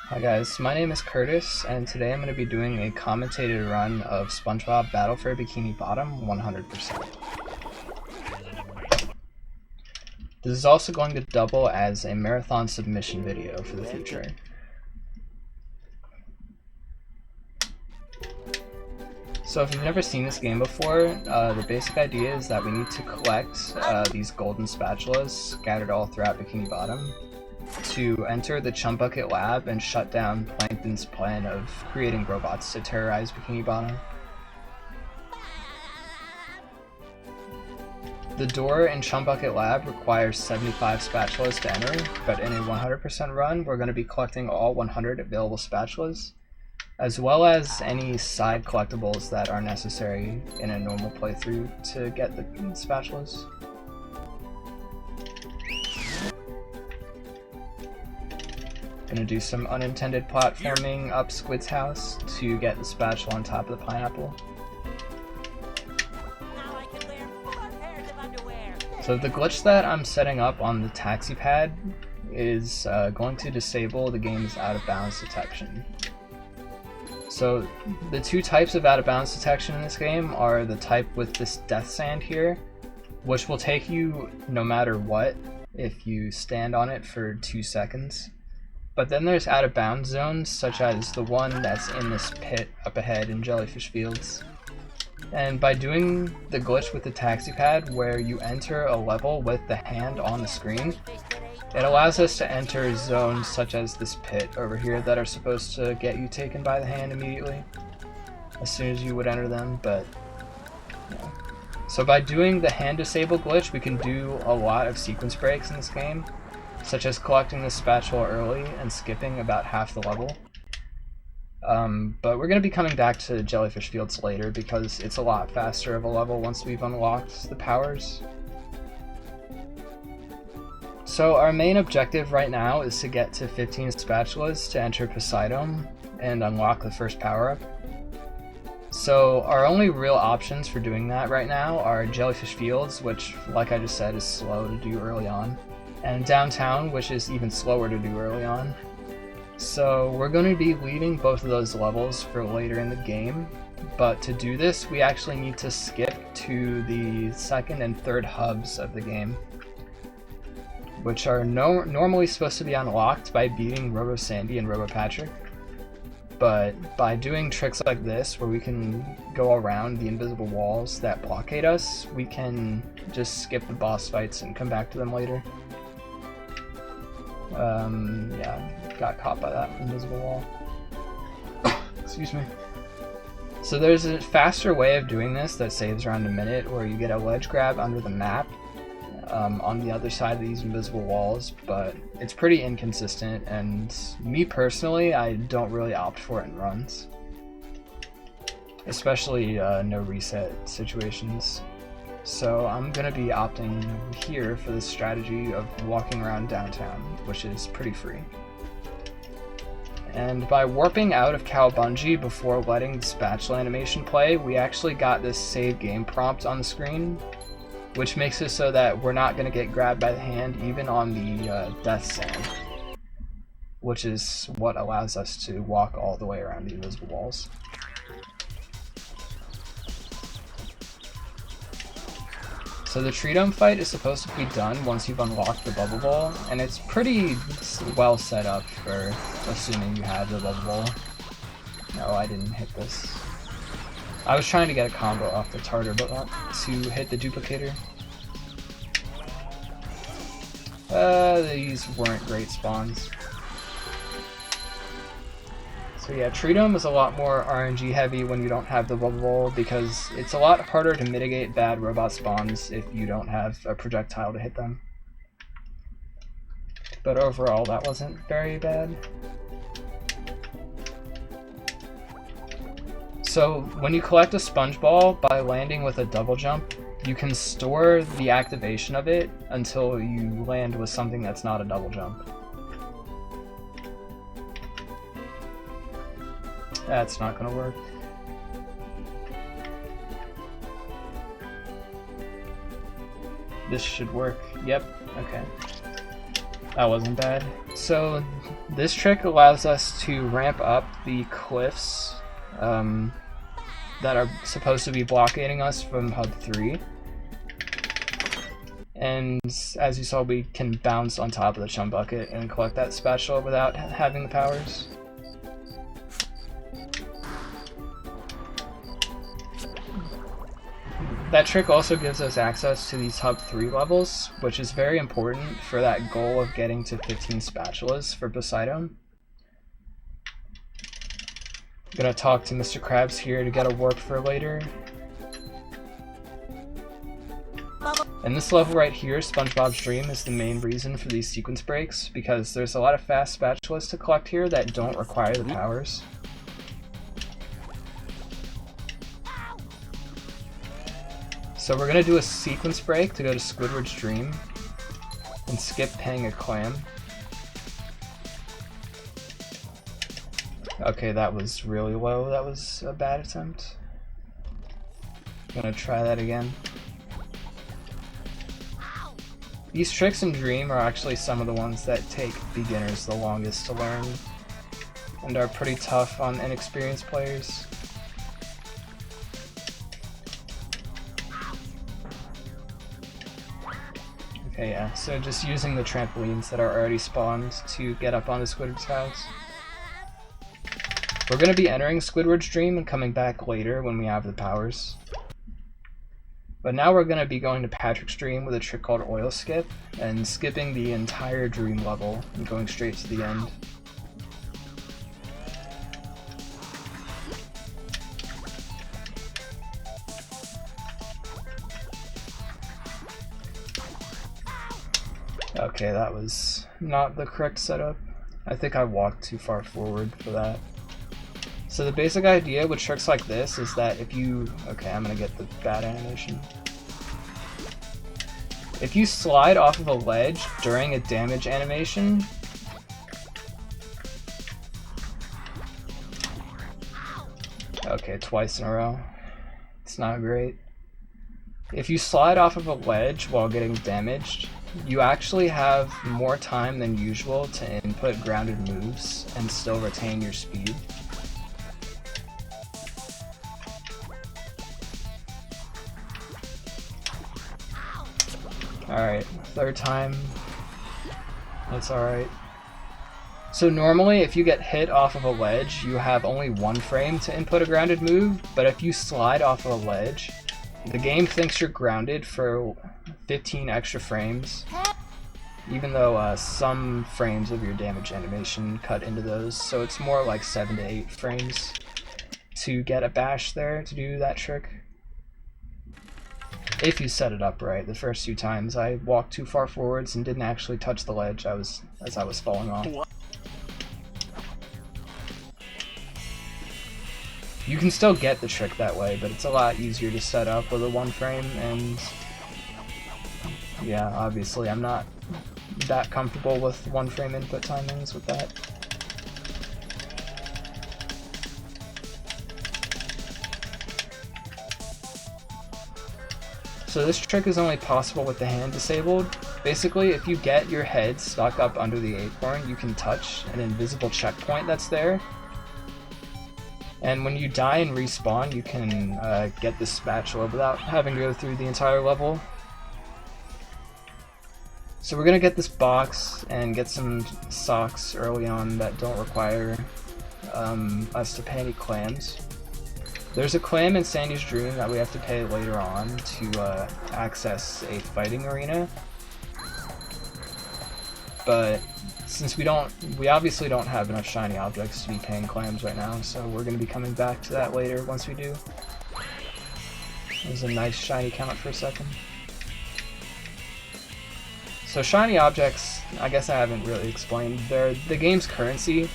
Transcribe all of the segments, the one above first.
Hi guys, my name is Curtis, and today I'm going to be doing a commentated run of Spongebob Battle for Bikini Bottom 100%. This is also going to double as a marathon submission video for the future. So if you've never seen this game before, the basic idea is that we need to collect these golden spatulas scattered all throughout Bikini Bottom to enter the Chumbucket lab and shut down Plankton's plan of creating robots to terrorize Bikini Bottom. The door in Chumbucket lab requires 75 spatulas to enter, but in a 100% run, we're going to be collecting all 100 available spatulas, as well as any side collectibles that are necessary in a normal playthrough to get the spatulas. Gonna do some unintended platforming up Squid's house to get the spatula on top of the pineapple. Now I can wear 4 pairs of underwear. So the glitch that I'm setting up on the taxi pad is going to disable the game's out of bounds detection. So the two types of out of bounds detection in this game are the type with this death sand here, which will take you no matter what if you stand on it for 2 seconds. But then there's out of bounds zones, such as the one that's in this pit up ahead in Jellyfish Fields. And by doing the glitch with the taxi pad, where you enter a level with the hand on the screen, it allows us to enter zones such as this pit over here that are supposed to get you taken by the hand immediately as soon as you would enter them, but yeah. So by doing the hand disable glitch, we can do a lot of sequence breaks in this game, such as collecting the spatula early and skipping about half the level. But we're going to be coming back to Jellyfish Fields later because it's a lot faster of a level once we've unlocked the powers. So our main objective right now is to get to 15 spatulas to enter Treedome and unlock the first power-up. So our only real options for doing that right now are Jellyfish Fields, which, like I just said, is slow to do early on, and downtown, which is even slower to do early on. So we're going to be leaving both of those levels for later in the game, but to do this we actually need to skip to the second and third hubs of the game, which are normally supposed to be unlocked by beating Robo Sandy and Robo Patrick. But by doing tricks like this, where we can go around the invisible walls that blockade us, we can just skip the boss fights and come back to them later. Yeah, got caught by that invisible wall. Excuse me. So there's a faster way of doing this that saves around a minute, where you get a ledge grab under the map on the other side of these invisible walls, but it's pretty inconsistent, and me personally, I don't really opt for it in runs. Especially no reset situations. So I'm going to be opting here for this strategy of walking around downtown, which is pretty free. And by warping out of Cowabungie before letting the spatula animation play, we actually got this save game prompt on the screen, which makes it so that we're not going to get grabbed by the hand even on the death sand, which is what allows us to walk all the way around the invisible walls. So the Treedome Fight is supposed to be done once you've unlocked the Bubble Bowl, and it's pretty well set up for assuming you have the Bubble Bowl. No, I didn't hit this. I was trying to get a combo off the Tartar, but not to hit the duplicator. These weren't great spawns. So yeah, Treedome is a lot more RNG heavy when you don't have the Bubble Bowl, because it's a lot harder to mitigate bad robot spawns if you don't have a projectile to hit them. But overall, that wasn't very bad. So when you collect a sponge ball by landing with a double jump, you can store the activation of it until you land with something that's not a double jump. That's not gonna work. This should work. Yep, okay. That wasn't bad. So this trick allows us to ramp up the cliffs that are supposed to be blockading us from Hub 3. And as you saw, we can bounce on top of the Chumbucket and collect that spatula without having the powers. That trick also gives us access to these Hub 3 levels, which is very important for that goal of getting to 15 spatulas for Poseidon. I'm gonna talk to Mr. Krabs here to get a warp for later. And this level right here, Spongebob's Dream, is the main reason for these sequence breaks, because there's a lot of fast spatulas to collect here that don't require the powers. So we're gonna do a sequence break to go to Squidward's Dream and skip paying a clam. Okay, that was really low. That was a bad attempt. I'm gonna try that again. These tricks in Dream are actually some of the ones that take beginners the longest to learn and are pretty tough on inexperienced players. Okay, yeah, so just using the trampolines that are already spawned to get up onto Squidward's house. We're going to be entering Squidward's Dream and coming back later when we have the powers. But now we're going to be going to Patrick's Dream with a trick called Oil Skip, and skipping the entire Dream level and going straight to the end. Okay, that was not the correct setup. I think I walked too far forward for that. So the basic idea with tricks like this is that if you... Okay, I'm gonna get the bad animation. If you slide off of a ledge during a damage animation, okay, twice in a row. It's not great. If you slide off of a ledge while getting damaged, you actually have more time than usual to input grounded moves and still retain your speed. Alright, third time. That's alright. So normally if you get hit off of a ledge, you have only one frame to input a grounded move, but if you slide off of a ledge, the game thinks you're grounded for 15 extra frames, even though some frames of your damage animation cut into those, so it's more like 7 to 8 frames to get a bash there to do that trick. If you set it up right. The first few times I walked too far forwards and didn't actually touch the ledge as I was falling off. You can still get the trick that way, but it's a lot easier to set up with a one frame, and yeah, obviously I'm not that comfortable with one frame input timings with that. So this trick is only possible with the hand disabled. Basically, if you get your head stuck up under the acorn, you can touch an invisible checkpoint that's there. And when you die and respawn, you can get the spatula without having to go through the entire level. So we're gonna get this box and get some socks early on that don't require us to pay any clams. There's a clam in Sandy's Dream that we have to pay later on to access a fighting arena. But since we obviously don't have enough shiny objects to be paying clams right now, so we're going to be coming back to that later once we do. There's a nice shiny count for a second. So shiny objects, I guess I haven't really explained. They're the game's currency.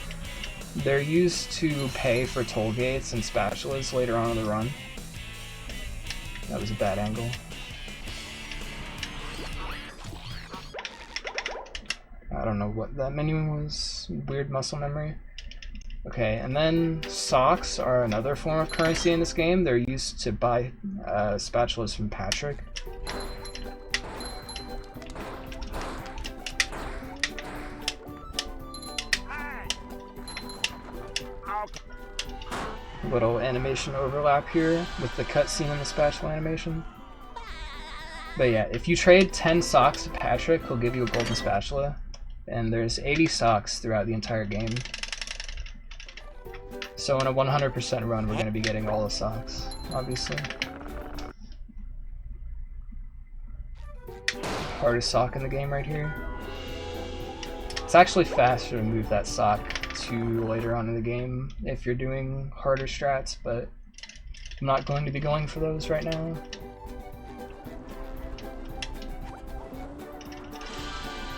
They're used to pay for toll gates and spatulas later on in the run. That was a bad angle. I don't know what that menu was. Weird muscle memory. Okay, and then socks are another form of currency in this game. They're used to buy spatulas from Patrick. Little animation overlap here with the cutscene and the spatula animation. But yeah, if you trade 10 socks to Patrick, he'll give you a golden spatula. And there's 80 socks throughout the entire game. So in a 100% run, we're going to be getting all the socks, obviously. Hardest sock in the game right here. It's actually faster to move that sock to later on in the game if you're doing harder strats, but I'm not going to be going for those right now.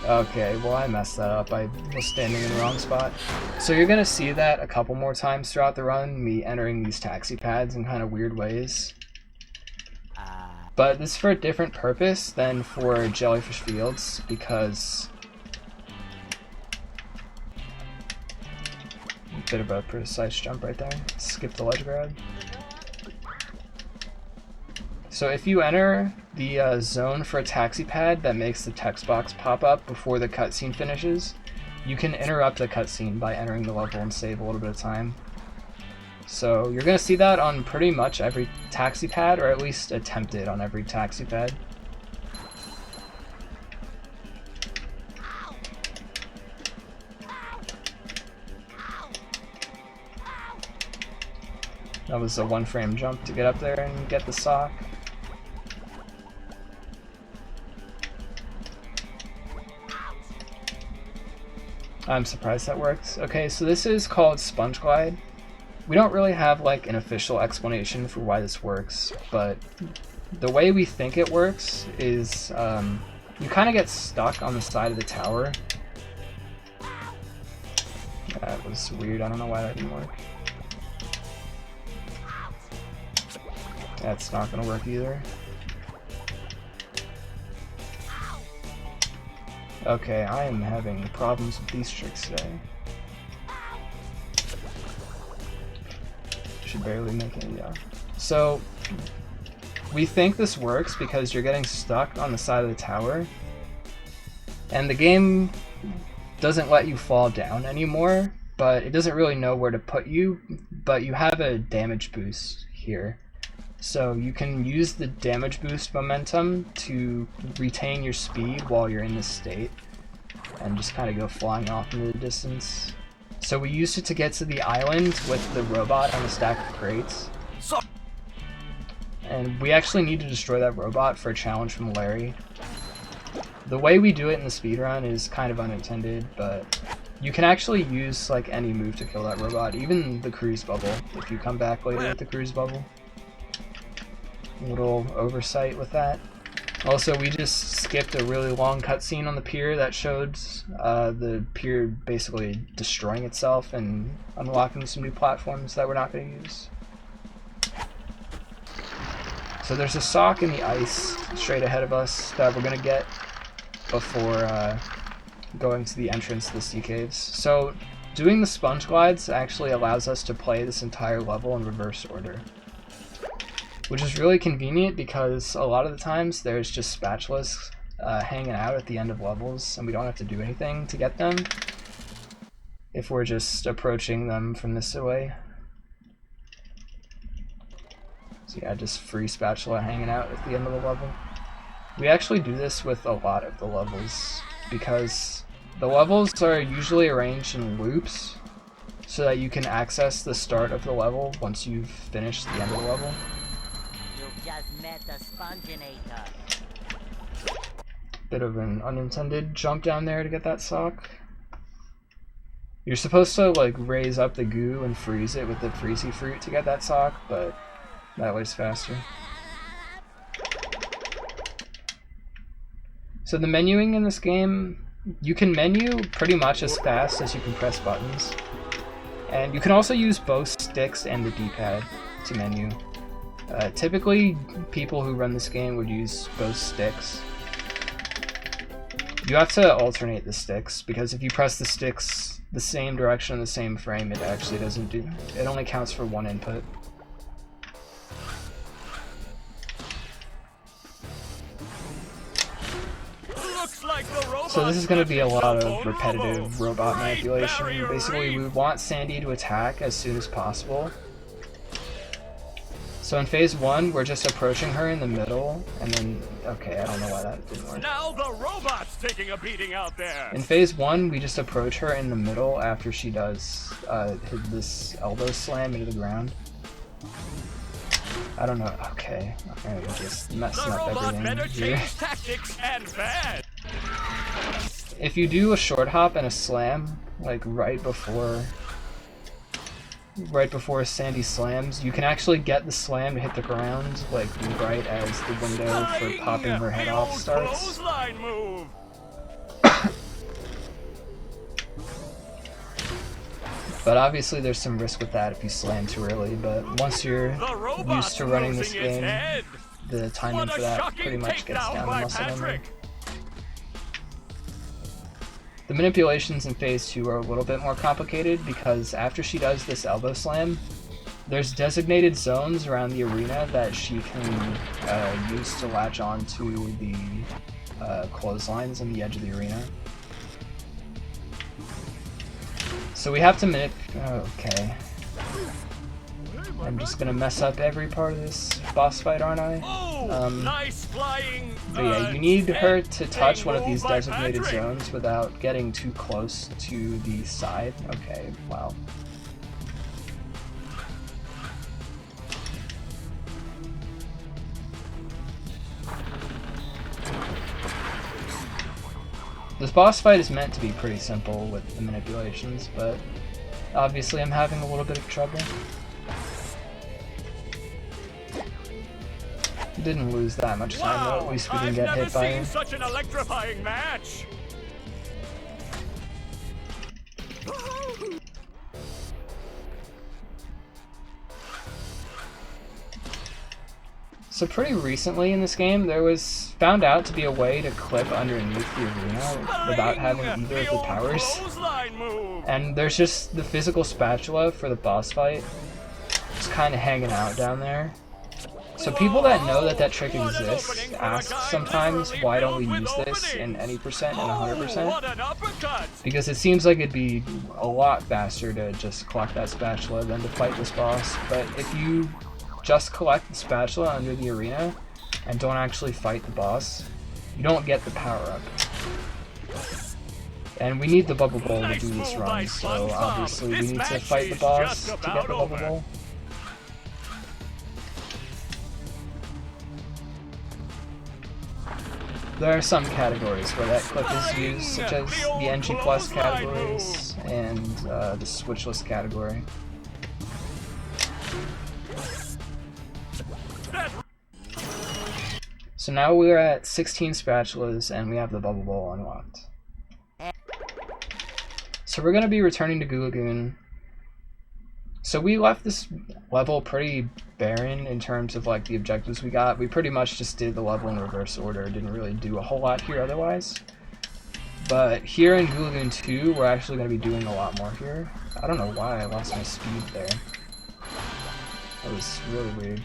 Okay, well I messed that up. I was standing in the wrong spot. So you're gonna see that a couple more times throughout the run, me entering these taxi pads in kind of weird ways. But this is for a different purpose than for Jellyfish Fields, because a bit of a precise jump right there. Skip the ledge grab. So if you enter the zone for a taxi pad that makes the text box pop up before the cutscene finishes, you can interrupt the cutscene by entering the level and save a little bit of time. So you're going to see that on pretty much every taxi pad, or at least attempt it on every taxi pad. That was a one-frame jump to get up there and get the sock. I'm surprised that works. Okay, so this is called Sponge Glide. We don't really have like an official explanation for why this works, but the way we think it works is you kind of get stuck on the side of the tower. That was weird, I don't know why that didn't work. That's not gonna work either. Okay, I am having problems with these tricks today. Should barely make it, yeah. So, we think this works because you're getting stuck on the side of the tower, and the game doesn't let you fall down anymore, but it doesn't really know where to put you, but you have a damage boost here. So you can use the damage boost momentum to retain your speed while you're in this state and just kind of go flying off into the distance. So we used it to get to the island with the robot on the stack of crates. And we actually need to destroy that robot for a challenge from Larry. The way we do it in the speedrun is kind of unintended, but you can actually use like any move to kill that robot, even the cruise bubble, if you come back later with the cruise bubble. Little oversight with that. Also, we just skipped a really long cutscene on the pier that showed the pier basically destroying itself and unlocking some new platforms that we're not going to use. So there's a sock in the ice straight ahead of us that we're going to get before going to the entrance to the sea caves. So doing the sponge glides actually allows us to play this entire level in reverse order, which is really convenient because a lot of the times there's just spatulas hanging out at the end of levels and we don't have to do anything to get them if we're just approaching them from this way. So yeah, just free spatula hanging out at the end of the level. We actually do this with a lot of the levels because the levels are usually arranged in loops so that you can access the start of the level once you've finished the end of the level. Just met the Sponginator. Bit of an unintended jump down there to get that sock. You're supposed to like raise up the goo and freeze it with the freezy fruit to get that sock, but that way's faster. So the menuing in this game, you can menu pretty much as fast as you can press buttons. And you can also use both sticks and the D-pad to menu. Typically, people who run this game would use both sticks. You have to alternate the sticks, because if you press the sticks the same direction in the same frame, it actually doesn't do... it only counts for one input. Looks like the robot So this is going to be a lot of repetitive robot manipulation. Basically, we want Sandy to attack as soon as possible. So in phase 1, we're just approaching her in the middle, and then, okay, I don't know why that didn't work. Now the robot's taking a beating out there. In phase 1, we just approach her in the middle after she does hit this elbow slam into the ground. I don't know, okay, I'm just messing up everything here. Tactics and bad. If you do a short hop and a slam, like right before Sandy slams, you can actually get the slam to hit the ground, like right as the window for popping her head off starts. Move. But obviously there's some risk with that if you slam too early, but once you're used to running this game, the timing for that pretty much gets down to muscle memory. The manipulations in phase 2 are a little bit more complicated because after she does this elbow slam, there's designated zones around the arena that she can use to latch on to the clotheslines on the edge of the arena. So we have to okay. I'm just gonna mess up every part of this boss fight, aren't I? Nice flying, but yeah, you need her to touch one of these designated zones without getting too close to the side. Okay, wow. This boss fight is meant to be pretty simple with the manipulations, but obviously I'm having a little bit of trouble. Didn't lose that much time though, at least we didn't get hit by him. Such an electrifying match. So pretty recently in this game, there was found out to be a way to clip underneath the arena without having either of the powers. And there's just the physical spatula for the boss fight, just kind of hanging out down there. So people that know that that trick exists ask sometimes, why don't we use this in any percent and 100%? Because it seems like it'd be a lot faster to just collect that spatula than to fight this boss. But if you just collect the spatula under the arena and don't actually fight the boss, you don't get the power up. And we need the bubble bowl to do this run, so obviously we need to fight the boss to get the bubble bowl. There are some categories where that clip is used, such as the NG Plus categories and the switchless category. So now we're at 16 spatulas and we have the bubble bowl unlocked. So we're going to be returning to Goo Lagoon. So we left this level pretty barren in terms of like the objectives we got. We pretty much just did the level in reverse order, didn't really do a whole lot here otherwise. But here in Goo Lagoon 2, we're actually going to be doing a lot more here. I don't know why I lost my speed there. That was really weird.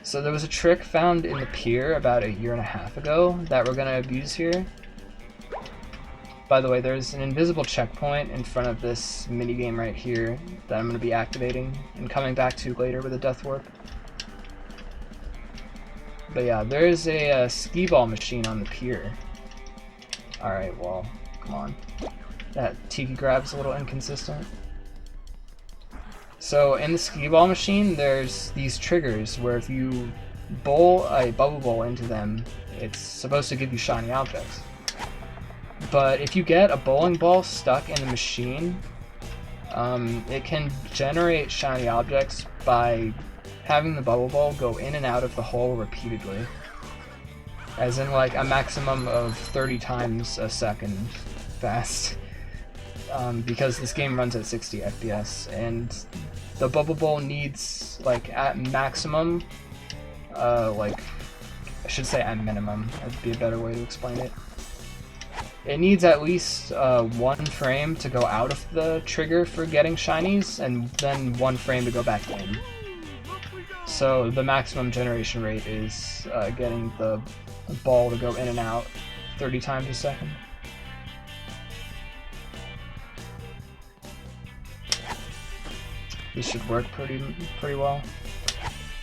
So there was a trick found in the pier about 1.5 years ago that we're going to abuse here. By the way, there's an invisible checkpoint in front of this minigame right here that I'm going to be activating and coming back to later with a death warp. But yeah, there's a skee ball machine on the pier. Alright, well, come on. That tiki grab's a little inconsistent. So in the skee ball machine, there's these triggers where if you bowl a bubble bowl into them, it's supposed to give you shiny objects. But if you get a bowling ball stuck in the machine, it can generate shiny objects by having the bubble ball go in and out of the hole repeatedly. As in like a maximum of 30 times a second fast. Because this game runs at 60 FPS, and the bubble bowl needs, like, at maximum, like, I should say at minimum, that'd be a better way to explain it. It needs at least 1 frame to go out of the trigger for getting shinies, and then 1 frame to go back in. So the maximum generation rate is getting the ball to go in and out 30 times a second. This should work pretty well.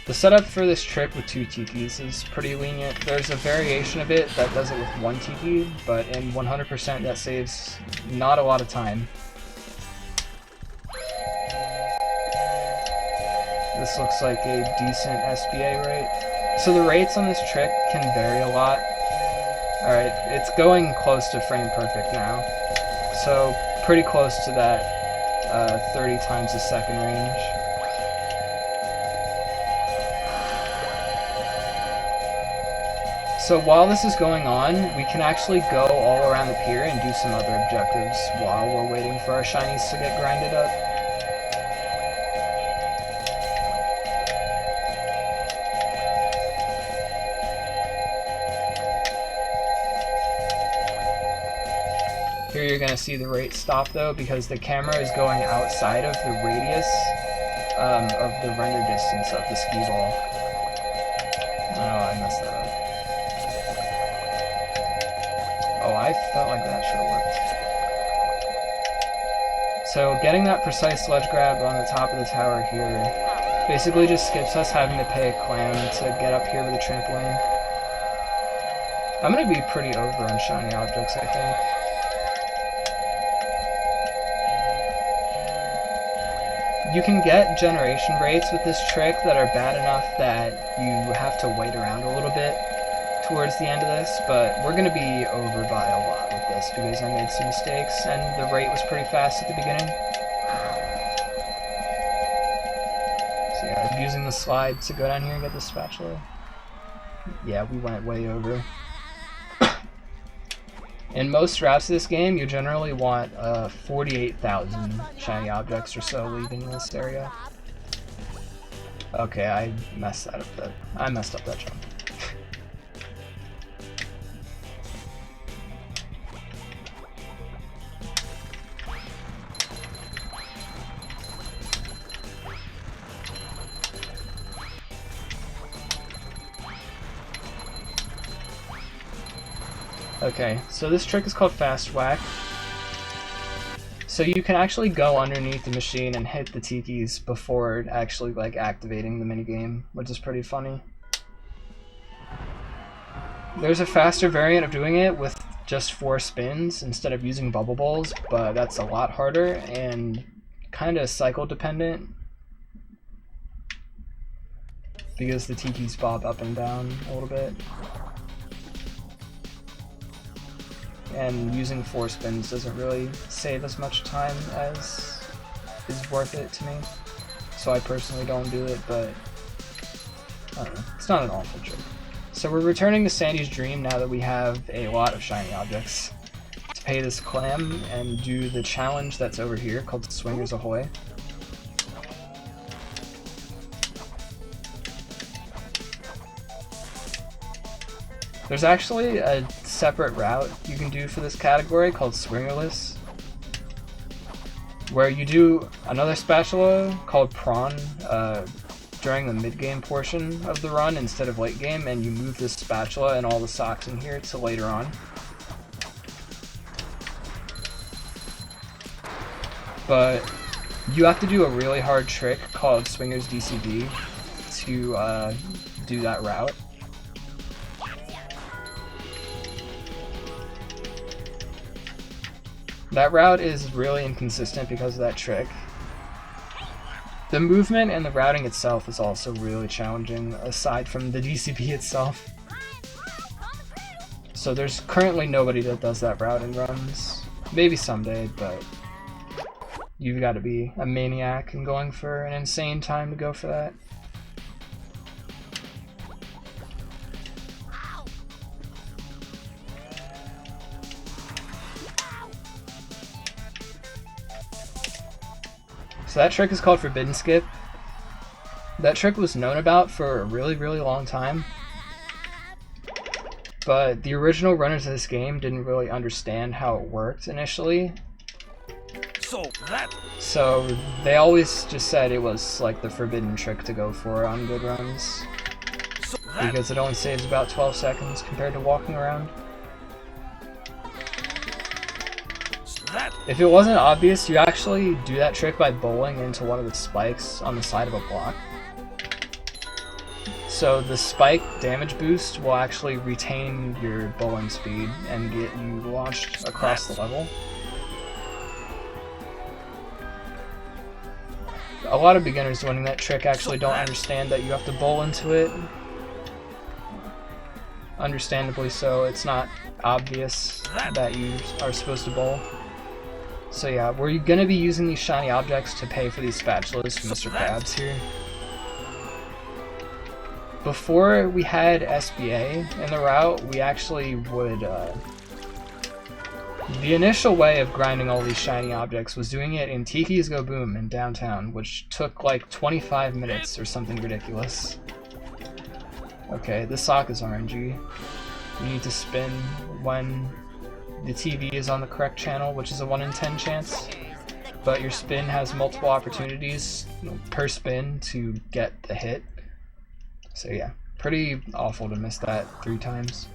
The setup for this trick with 2 tikis is pretty lenient. There's a variation of it that does it with 1 tiki, but in 100% that saves not a lot of time. This looks like a decent SBA rate. So the rates on this trick can vary a lot. Alright, it's going close to frame perfect now. So pretty close to that 30 times a second range. So while this is going on, we can actually go all around the pier and do some other objectives while we're waiting for our shinies to get grinded up. Here you're going to see the rate stop though, because the camera is going outside of the radius of the render distance of the skee ball. Oh, I messed that up. Oh, I felt like that should have worked. So getting that precise ledge grab on the top of the tower here basically just skips us having to pay a clam to get up here with a trampoline. I'm going to be pretty over on shiny objects, I think. You can get generation rates with this trick that are bad enough that you have to wait around a little bit towards the end of this, but we're going to be over by a lot with this because I made some mistakes and the rate was pretty fast at the beginning. So yeah, I'm using the slide to go down here and get the spatula. Yeah, we went way over. In most routes of this game, you generally want 48,000 shiny objects or so leaving this area. Okay, I messed up that jump. Okay, so this trick is called Fast Whack. So you can actually go underneath the machine and hit the tikis before actually like activating the minigame, which is pretty funny. There's a faster variant of doing it with just 4 spins instead of using bubble bowls, but that's a lot harder and kind of cycle dependent because the tikis bob up and down a little bit. And using 4 spins doesn't really save as much time as is worth it to me. So I personally don't do it, but I don't know. It's not an awful trick. So we're returning to Sandy's Dream now that we have a lot of shiny objects to pay this clam and do the challenge that's over here called Swingers Ahoy. There's actually a separate route you can do for this category called Swingerless, where you do another spatula called Prawn during the mid-game portion of the run instead of late game, and you move this spatula and all the socks in here to later on. But you have to do a really hard trick called Swingers DCB to do that route. That route is really inconsistent because of that trick. The movement and the routing itself is also really challenging, aside from the DCB itself. So there's currently nobody that does that route in runs. Maybe someday, but you've got to be a maniac and going for an insane time to go for that. So that trick is called Forbidden Skip. That trick was known about for a really, really long time. But the original runners of this game didn't really understand how it worked initially. So they always just said it was like the forbidden trick to go for on good runs, because it only saves about 12 seconds compared to walking around. If it wasn't obvious, you actually do that trick by bowling into one of the spikes on the side of a block. So the spike damage boost will actually retain your bowling speed and get you launched across the level. A lot of beginners doing that trick actually don't understand that you have to bowl into it. Understandably so, it's not obvious that you are supposed to bowl. So yeah, we're gonna be using these shiny objects to pay for these spatulas from Mr. Krabs here. Before we had SBA in the route, we actually would... the initial way of grinding all these shiny objects was doing it in Tiki's Go Boom in downtown, which took like 25 minutes or something ridiculous. Okay, this sock is RNG. You need to spin when the TV is on the correct channel, which is a 1 in 10 chance. But your spin has multiple opportunities per spin to get the hit. So yeah, pretty awful to miss that 3 times.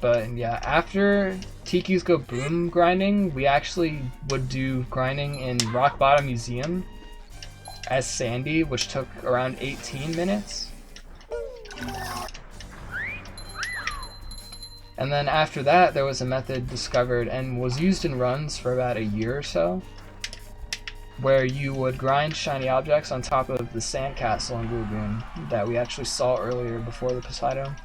But yeah, after Tiki's Go Boom grinding, we actually would do grinding in Rock Bottom Museum as Sandy, which took around 18 minutes. And then after that, there was a method discovered and was used in runs for about a year or so, where you would grind shiny objects on top of the sandcastle in Blue Lagoon that we actually saw earlier before the Poseidon.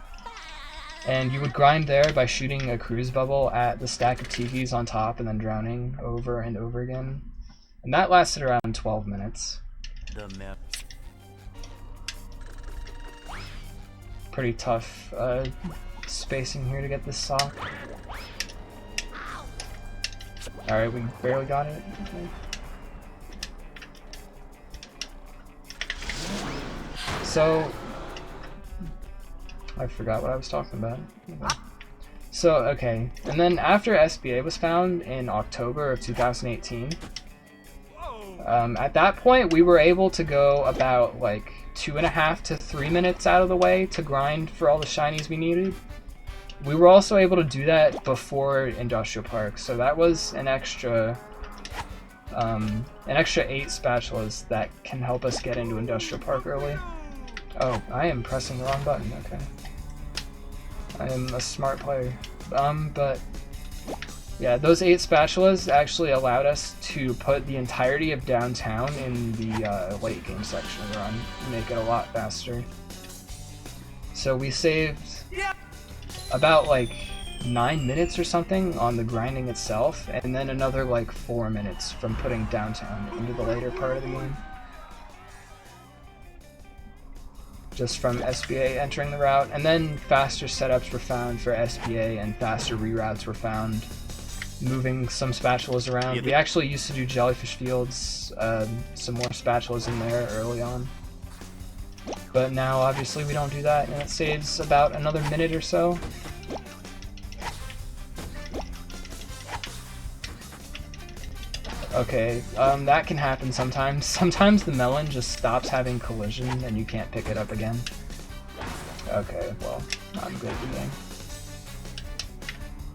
And you would grind there by shooting a cruise bubble at the stack of tikis on top and then drowning over and over again. And that lasted around 12 minutes. Pretty tough spacing here to get this sock. Alright, we barely got it. Okay. So, I forgot what I was talking about. Okay. So, okay, and then after SBA was found in October of 2018, at that point we were able to go about like 2.5 to 3 minutes out of the way to grind for all the shinies we needed. We were also able to do that before Industrial Park, so that was an extra 8 spatulas that can help us get into Industrial Park early. Oh, I am pressing the wrong button, okay. I am a smart player. But yeah, those 8 spatulas actually allowed us to put the entirety of downtown in the late game section of the run, make it a lot faster. So we saved about like 9 minutes or something on the grinding itself, and then another like 4 minutes from putting downtown into the later part of the game. Just from SBA entering the route, and then faster setups were found for SBA and faster reroutes were found, moving some spatulas around. We actually used to do jellyfish fields, some more spatulas in there early on. But now obviously we don't do that, and it saves about another minute or so. Okay, that can happen sometimes. Sometimes the melon just stops having collision and you can't pick it up again. Okay, well, I'm good at the game.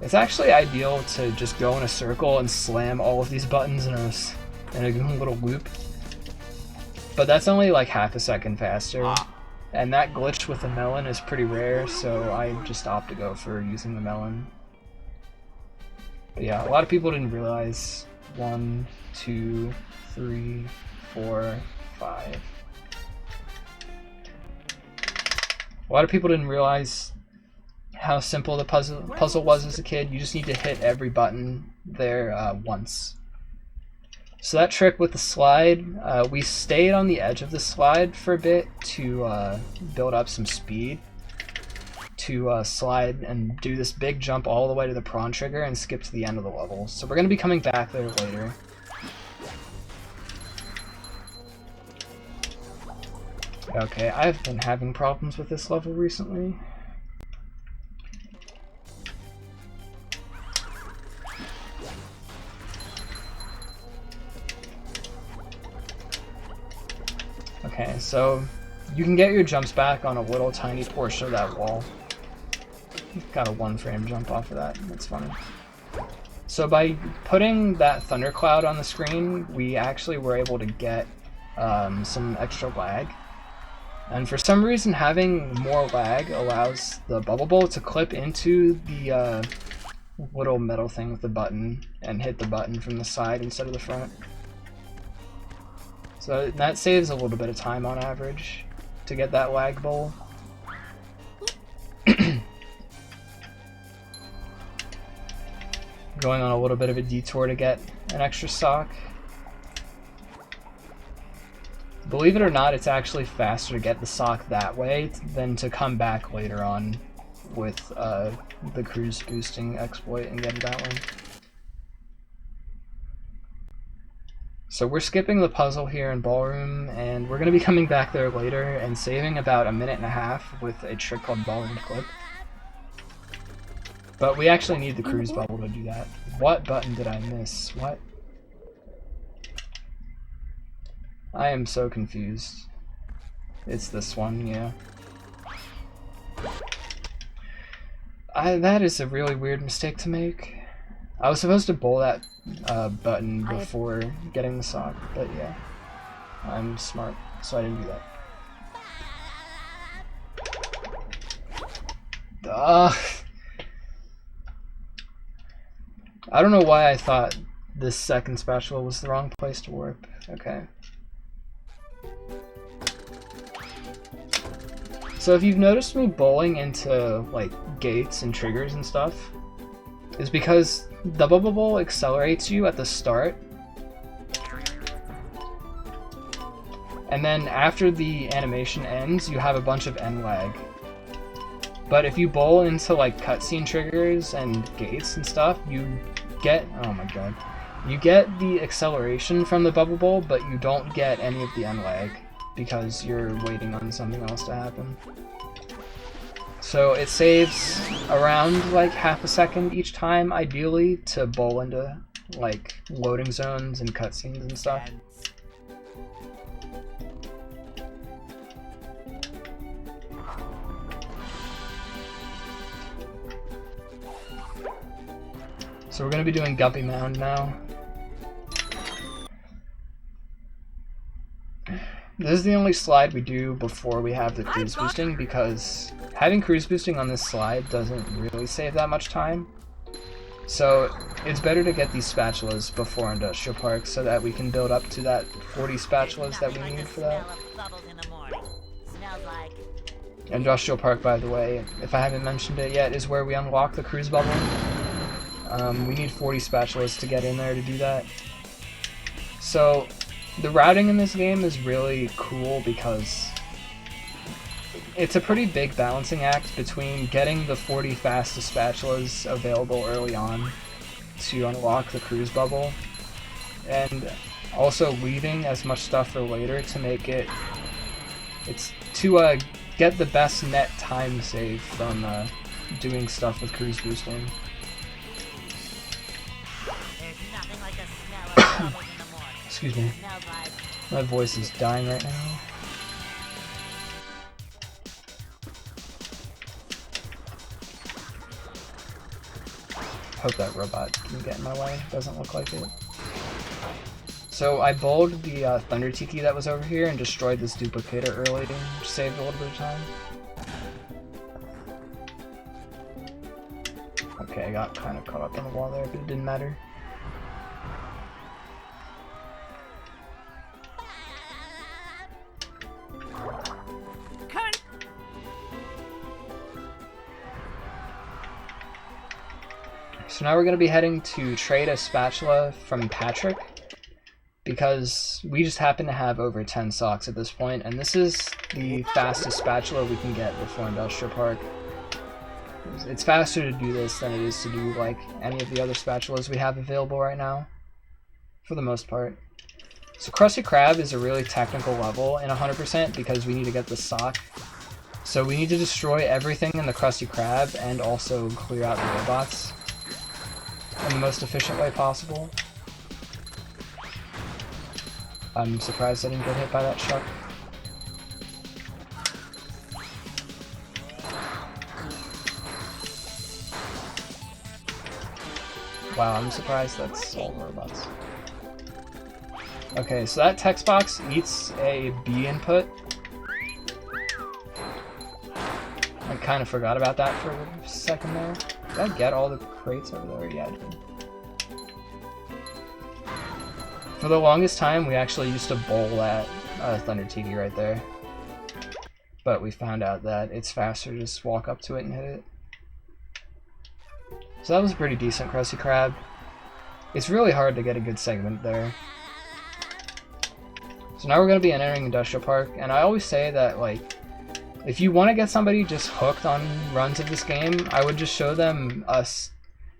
It's actually ideal to just go in a circle and slam all of these buttons in a little loop. But that's only like half a second faster. And that glitch with the melon is pretty rare, so I just opt to go for using the melon. But yeah, a lot of people didn't realize 1, 2, 3, 4, 5. A lot of people didn't realize how simple the puzzle was as a kid. You just need to hit every button there once. So that trick with the slide, we stayed on the edge of the slide for a bit to build up some speed, to slide and do this big jump all the way to the prawn trigger and skip to the end of the level. So we're going to be coming back there later. Okay, I've been having problems with this level recently. Okay, so you can get your jumps back on a little tiny portion of that wall. Got a 1-frame jump off of that. That's funny. So by putting that thundercloud on the screen, we actually were able to get some extra lag. And for some reason, having more lag allows the bubble bowl to clip into the little metal thing with the button and hit the button from the side instead of the front. So that saves a little bit of time on average to get that lag bowl. Going on a little bit of a detour to get an extra sock. Believe it or not, it's actually faster to get the sock that way than to come back later on with the cruise boosting exploit and get that one. So we're skipping the puzzle here in Ballroom, and we're going to be coming back there later and saving about a minute and a half with a trick called Ballroom Clip. But we actually need the cruise bubble to do that. What button did I miss? What? I am so confused. It's this one, yeah. That is a really weird mistake to make. I was supposed to bowl that button before getting the sock, but yeah. I'm smart, so I didn't do that. I don't know why I thought this second spatula was the wrong place to warp. Okay. So if you've noticed me bowling into like gates and triggers and stuff, it's because the bubble bowl accelerates you at the start, and then after the animation ends, you have a bunch of end lag. But if you bowl into like cutscene triggers and gates and stuff, you get, oh my god, you get the acceleration from the bubble bowl, but you don't get any of the end lag because you're waiting on something else to happen. So it saves around like half a second each time, ideally, to bowl into like loading zones and cutscenes and stuff. So we're going to be doing Guppy Mound now. This is the only slide we do before we have the cruise boosting, because having cruise boosting on this slide doesn't really save that much time. So it's better to get these spatulas before Industrial Park so that we can build up to that 40 spatulas that we need for that. Industrial Park, by the way, if I haven't mentioned it yet, is where we unlock the cruise bubble. We need 40 spatulas to get in there to do that. So the routing in this game is really cool because it's a pretty big balancing act between getting the 40 fastest spatulas available early on to unlock the cruise bubble, and also leaving as much stuff for later to make it, to get the best net time save from doing stuff with cruise boosting. Excuse me. My voice is dying right now. Hope that robot can get in my way. Doesn't look like it. So I bowled the Thunder Tiki that was over here and destroyed this duplicator early, which saved a little bit of time. Okay, I got kind of caught up on the wall there, but it didn't matter. So now we're going to be heading to trade a spatula from Patrick, because we just happen to have over 10 socks at this point, and this is the fastest spatula we can get before Industrial Park. It's faster to do this than it is to do like any of the other spatulas we have available right now, for the most part. So Krusty Krab is a really technical level in 100% because we need to get the sock. So we need to destroy everything in the Krusty Krab and also clear out the robots in the most efficient way possible. I'm surprised I didn't get hit by that truck. Wow, I'm surprised that's all robots. Okay, so that text box eats a B input. I kind of forgot about that for a second there. Did I get all the crates over there? Yeah, I did. For the longest time, we actually used to bowl at Thunder Tiki right there. But we found out that it's faster to just walk up to it and hit it. So that was a pretty decent Krusty Krab. It's really hard to get a good segment there. So now we're going to be entering Industrial Park, and I always say that, like, if you want to get somebody just hooked on runs of this game, I would just show them us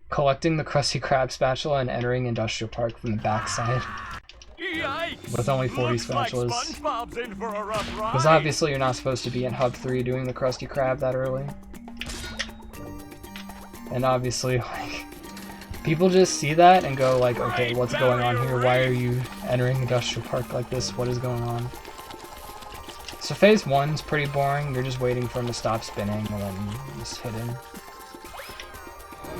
collecting the Krusty Krab spatula and entering Industrial Park from the backside. Yikes! With only 40 Looks like spatulas. SpongeBob's in for a rough ride. Because obviously you're not supposed to be in Hub 3 doing the Krusty Krab that early. And obviously, like, people just see that and go like, okay, what's going on here? Why are you entering Industrial Park like this? What is going on? So phase 1's pretty boring. You're just waiting for him to stop spinning and then you just hit him.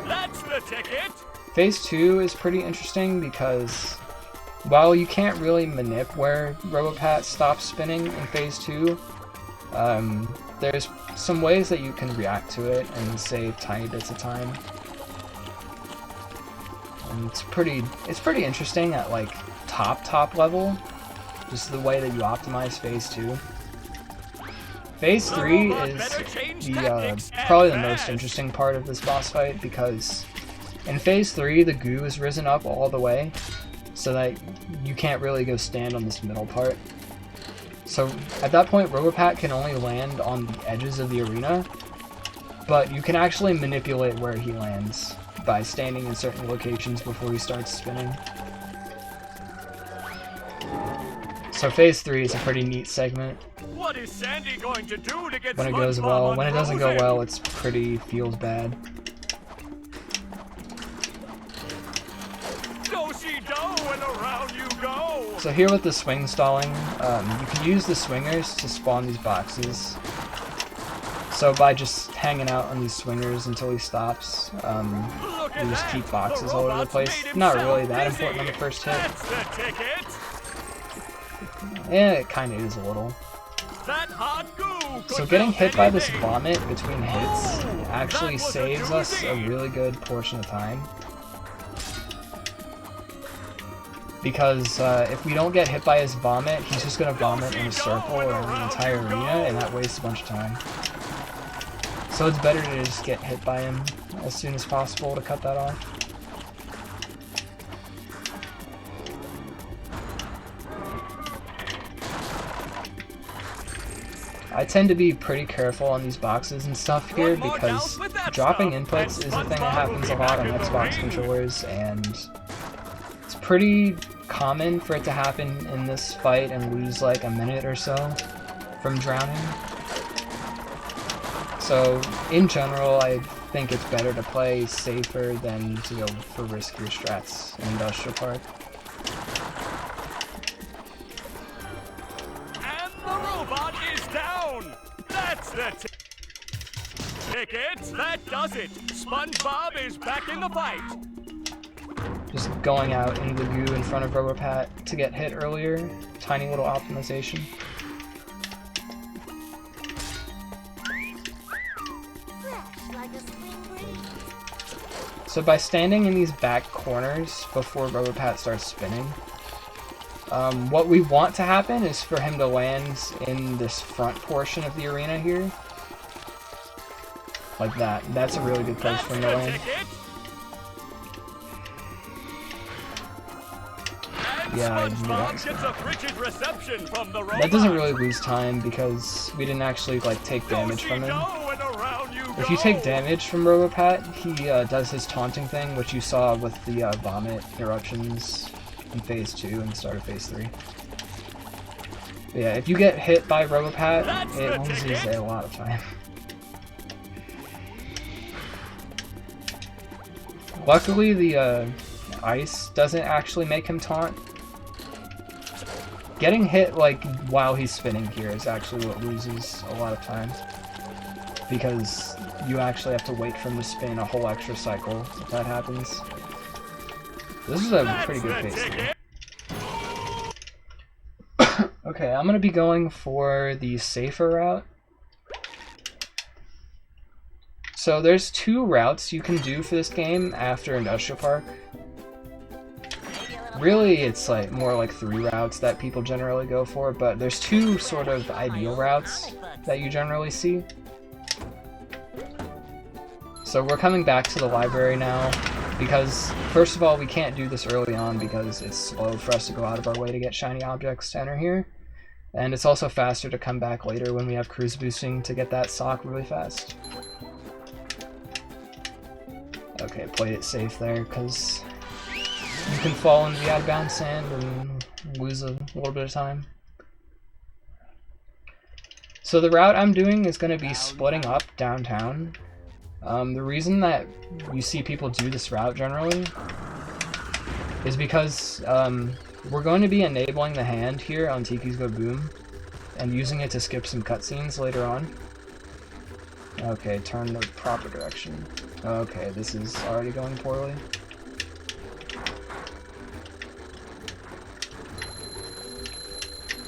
That's the ticket! Phase 2 is pretty interesting because while you can't really manip where Robopat stops spinning in phase 2, there's some ways that you can react to it and save tiny bits of time. And it's pretty interesting at like top level, just the way that you optimize phase 2. Phase 3 is probably the most interesting part of this boss fight because in phase 3 the goo is risen up all the way so that you can't really go stand on this middle part. So at that point Robopat can only land on the edges of the arena, but you can actually manipulate where he lands by standing in certain locations before he starts spinning. So phase 3 is a pretty neat segment. What is Sandy going to do to get When it goes well. When it doesn't go well, it's feels bad. Do-si-do and around you go! So here with the swing stalling, you can use the swingers to spawn these boxes. So by just hanging out on these swingers until he stops, you just keep boxes all over the place. Not really that important on the first hit. That's the ticket! Yeah, it kind of is a little. That hot goo So getting hit by this vomit between hits actually saves us a really good portion of time. Because if we don't get hit by his vomit, he's just going to vomit in a circle around the entire arena, and that wastes a bunch of time. So it's better to just get hit by him as soon as possible to cut that off. I tend to be pretty careful on these boxes and stuff here because dropping inputs is a thing that happens a lot on Xbox controllers, and it's pretty common for it to happen in this fight and lose like a minute or so from drowning. So in general, I think it's better to play safer than to go for riskier strats in Industrial Park. And the robot is down! That's the ticket! That does it! SpongeBob is back in the fight! Just going out into the goo in front of Robopat to get hit earlier. Tiny little optimization. So by standing in these back corners before Robopat starts spinning, what we want to happen is for him to land in this front portion of the arena here. Like that. That's a really good place for him to land. Yeah, I knew that doesn't really lose time because we didn't actually like take damage from him. If you take damage from Robopat, he does his taunting thing, which you saw with the vomit eruptions in phase 2 and the start of phase 3. But yeah, if you get hit by Robopat, it loses a lot of time. Luckily, the ice doesn't actually make him taunt. Getting hit like while he's spinning here is actually what loses a lot of time, because you actually have to wait for him to spin a whole extra cycle if that happens. This is a pretty good pace. Okay, I'm gonna be going for the safer route. So there's 2 routes you can do for this game after Industrial Park. Really, it's like more like 3 routes that people generally go for, but there's 2 sort of ideal routes that you generally see. So we're coming back to the library now, because first of all, we can't do this early on because it's slow for us to go out of our way to get shiny objects to enter here. And it's also faster to come back later when we have cruise boosting to get that sock really fast. Okay, played it safe there, because you can fall into the out-of-bounds sand and lose a little bit of time. So the route I'm doing is going to be splitting up downtown. The reason that you see people do this route generally is because we're going to be enabling the hand here on Tiki's Go Boom and using it to skip some cutscenes later on. Okay, turn the proper direction. Okay, this is already going poorly.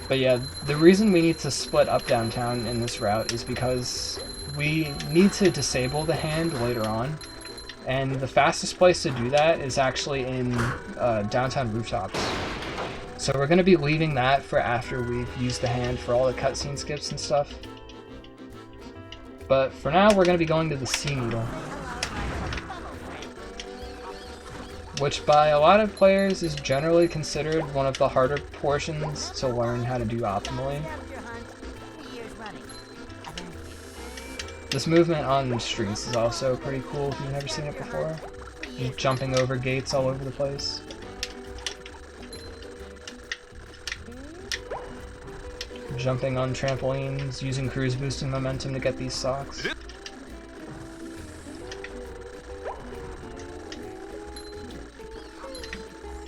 But yeah, the reason we need to split up downtown in this route is because we need to disable the hand later on, and the fastest place to do that is actually in downtown rooftops. So we're going to be leaving that for after we've used the hand for all the cutscene skips and stuff. But for now, we're going to be going to the Sea Needle, which by a lot of players is generally considered one of the harder portions to learn how to do optimally. This movement on the streets is also pretty cool if you've never seen it before. Just jumping over gates all over the place. Jumping on trampolines, using cruise boosting momentum to get these socks.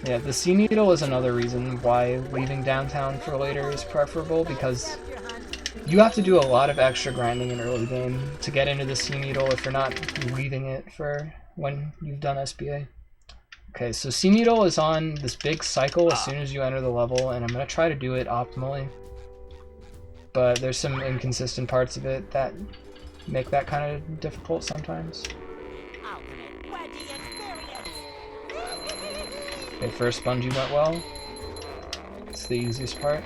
Yeah, the Sea Needle is another reason why leaving downtown for later is preferable, because you have to do a lot of extra grinding in early game to get into the Sea Needle if you're not leaving it for when you've done SBA. Okay, so Sea Needle is on this big cycle as soon as you enter the level, and I'm going to try to do it optimally. But there's some inconsistent parts of it that make that kind of difficult sometimes. Okay, first bungee went well. It's the easiest part.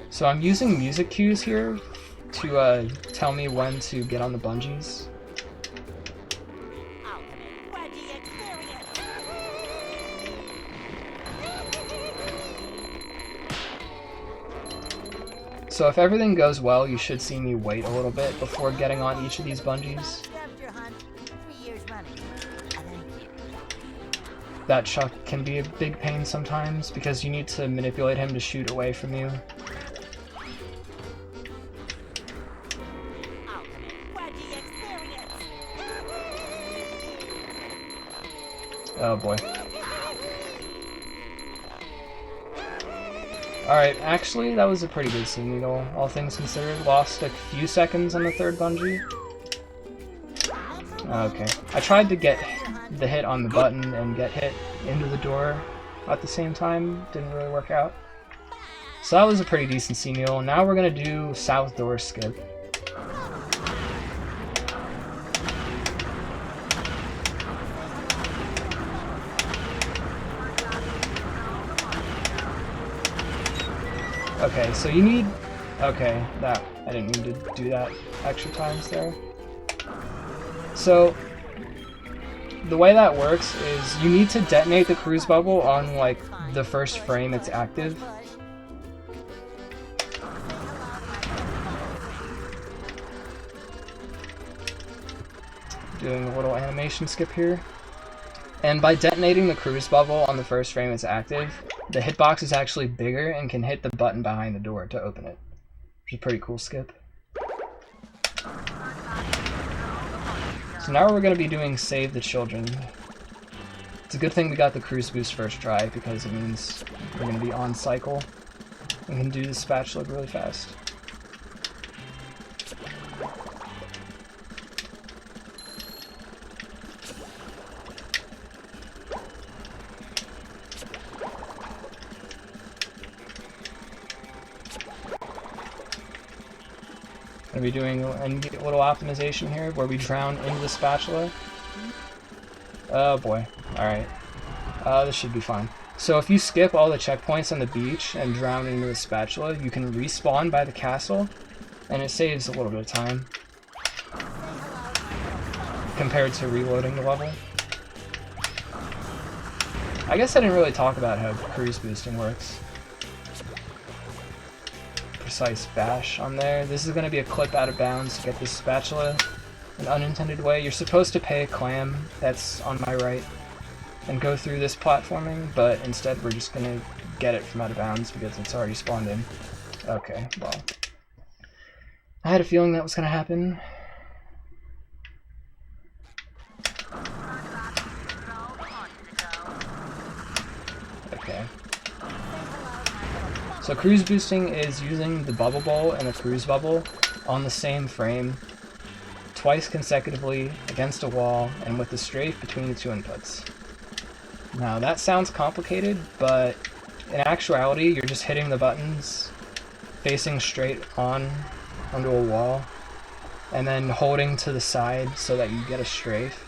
So I'm using music cues here to tell me when to get on the bungees. So if everything goes well, you should see me wait a little bit before getting on each of these bungees. That Chuck can be a big pain sometimes because you need to manipulate him to shoot away from you. Oh boy. Alright, actually, that was a pretty good Sea Needle, all things considered. Lost a few seconds on the third bungee. Okay. I tried to get the hit on the button and get hit into the door at the same time. Didn't really work out. So that was a pretty decent Sea Needle. Now we're going to do South Door Skip. Okay, so you need... Okay, that... I didn't mean to do that extra times there. So, the way that works is you need to detonate the cruise bubble on, like, the first frame it's active. Doing a little animation skip here. And by detonating the cruise bubble on the first frame it's active, the hitbox is actually bigger and can hit the button behind the door to open it, which is a pretty cool skip. So now we're going to be doing Save the Children. It's a good thing we got the cruise boost first try because it means we're going to be on cycle and can do the spatula really fast. Gonna be doing a little optimization here where we drown into the spatula. Oh boy. Alright. This should be fine. So if you skip all the checkpoints on the beach and drown into the spatula, you can respawn by the castle, and it saves a little bit of time compared to reloading the level. I guess I didn't really talk about how cruise boosting works. Precise bash on there. This is going to be a clip out of bounds to get this spatula an unintended way. You're supposed to pay a clam that's on my right and go through this platforming, but instead we're just going to get it from out of bounds because it's already spawned in. Okay, well. I had a feeling that was going to happen. Okay. So cruise boosting is using the bubble bowl and a cruise bubble on the same frame twice consecutively against a wall and with the strafe between the two inputs. Now that sounds complicated, but in actuality you're just hitting the buttons facing straight onto a wall and then holding to the side so that you get a strafe.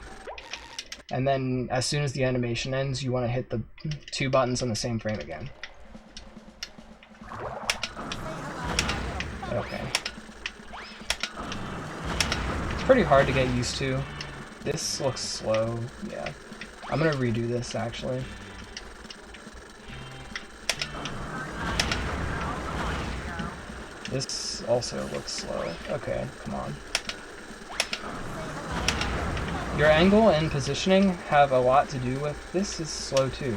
And then as soon as the animation ends, you want to hit the two buttons on the same frame again. Okay. It's pretty hard to get used to. This looks slow, yeah. I'm gonna redo this actually. This also looks slow. Okay, come on. Your angle and positioning have a lot to do with this is slow too.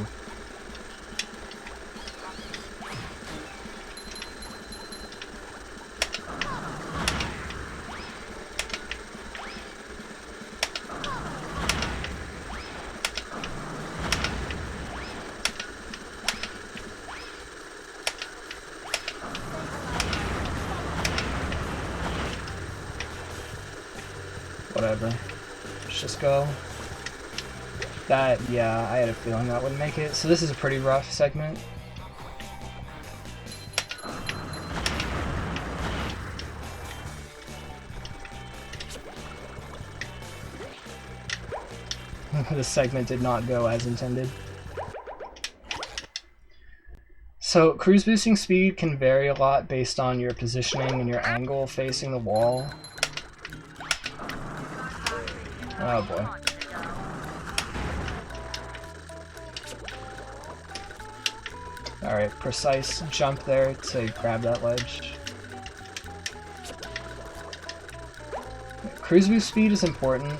Whatever. Let's just go. That, yeah, I had a feeling that wouldn't make it. So this is a pretty rough segment. This segment did not go as intended. So cruise boosting speed can vary a lot based on your positioning and your angle facing the wall. Oh boy. Alright, precise jump there to grab that ledge. Cruise boost speed is important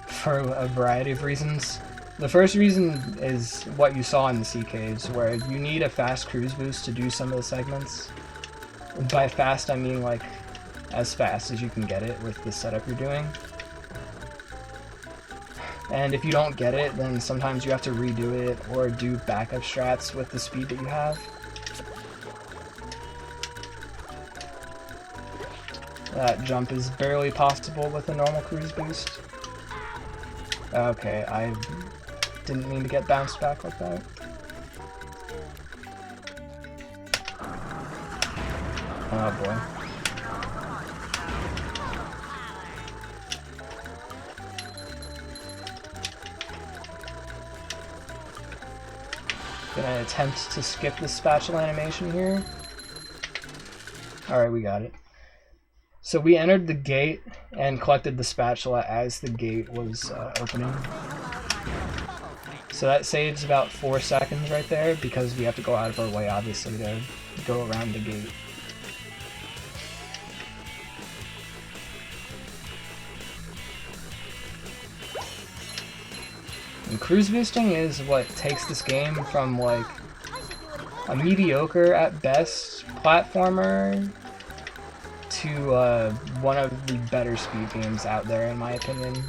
for a variety of reasons. The first reason is what you saw in the sea caves, where you need a fast cruise boost to do some of the segments. By fast, I mean like as fast as you can get it with the setup you're doing. And if you don't get it, then sometimes you have to redo it or do backup strats with the speed that you have. That jump is barely possible with a normal cruise boost. Okay, I didn't mean to get bounced back like that. Oh boy. Gonna attempt to skip the spatula animation here. Alright, we got it. So we entered the gate and collected the spatula as the gate was opening. So that saves about 4 seconds right there because we have to go out of our way, obviously, to go around the gate. And cruise boosting is what takes this game from like a mediocre at best platformer to one of the better speed games out there, in my opinion.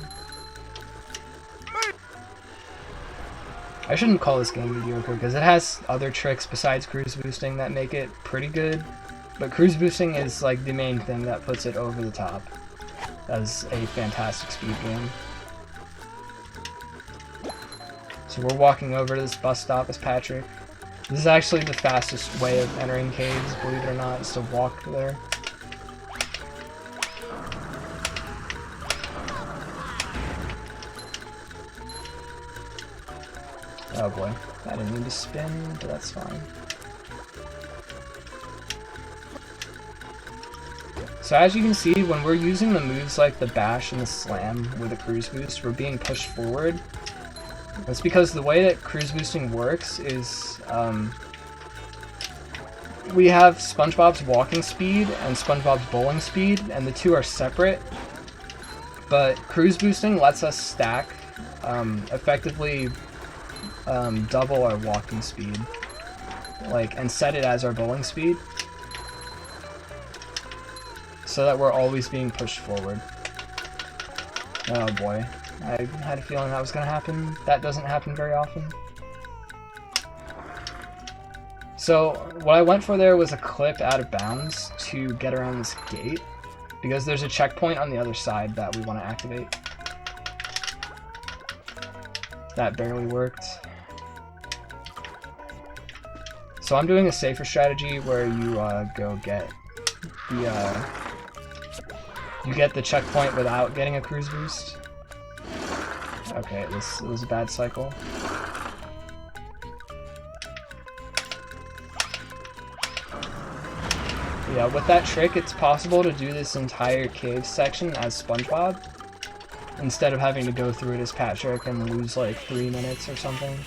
I shouldn't call this game mediocre because it has other tricks besides cruise boosting that make it pretty good, but cruise boosting is like the main thing that puts it over the top as a fantastic speed game. So we're walking over to this bus stop as Patrick. This is actually the fastest way of entering caves, believe it or not, is to walk there. Oh boy, I didn't mean to spin, but that's fine. So as you can see, when we're using the moves like the bash and the slam with a cruise boost, we're being pushed forward. That's because the way that cruise boosting works is we have SpongeBob's walking speed and SpongeBob's bowling speed, and the two are separate. But cruise boosting lets us stack effectively double our walking speed, and set it as our bowling speed, so that we're always being pushed forward. Oh boy, I had a feeling that was gonna happen. That doesn't happen very often. So what I went for there was a clip out of bounds to get around this gate, because there's a checkpoint on the other side that we want to activate. That barely worked. So I'm doing a safer strategy where you go get the you get the checkpoint without getting a cruise boost. Okay, this was a bad cycle. Yeah, with that trick, it's possible to do this entire cave section as SpongeBob, instead of having to go through it as Patrick and lose like 3 minutes or something.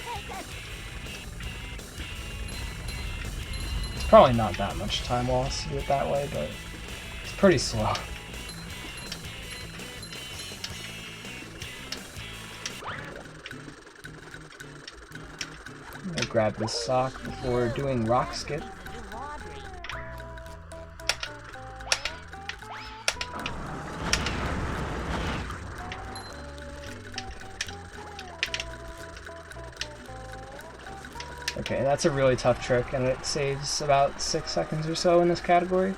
It's probably not that much time lost to do it that way, but it's pretty slow. I'm gonna grab this sock before doing rock skip. Okay, that's a really tough trick, and it saves about 6 seconds or so in this category,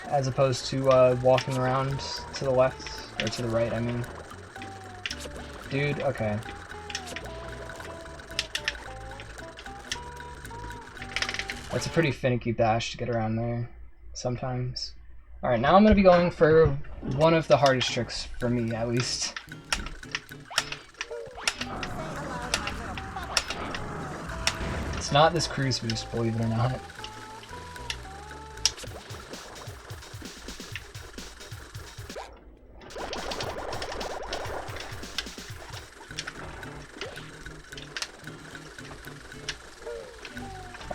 as opposed to walking around to the left, or to the right, I mean. Dude, okay. That's a pretty finicky bash to get around there, sometimes. Alright, now I'm going to be going for one of the hardest tricks, for me at least. It's not this cruise boost, believe it or not.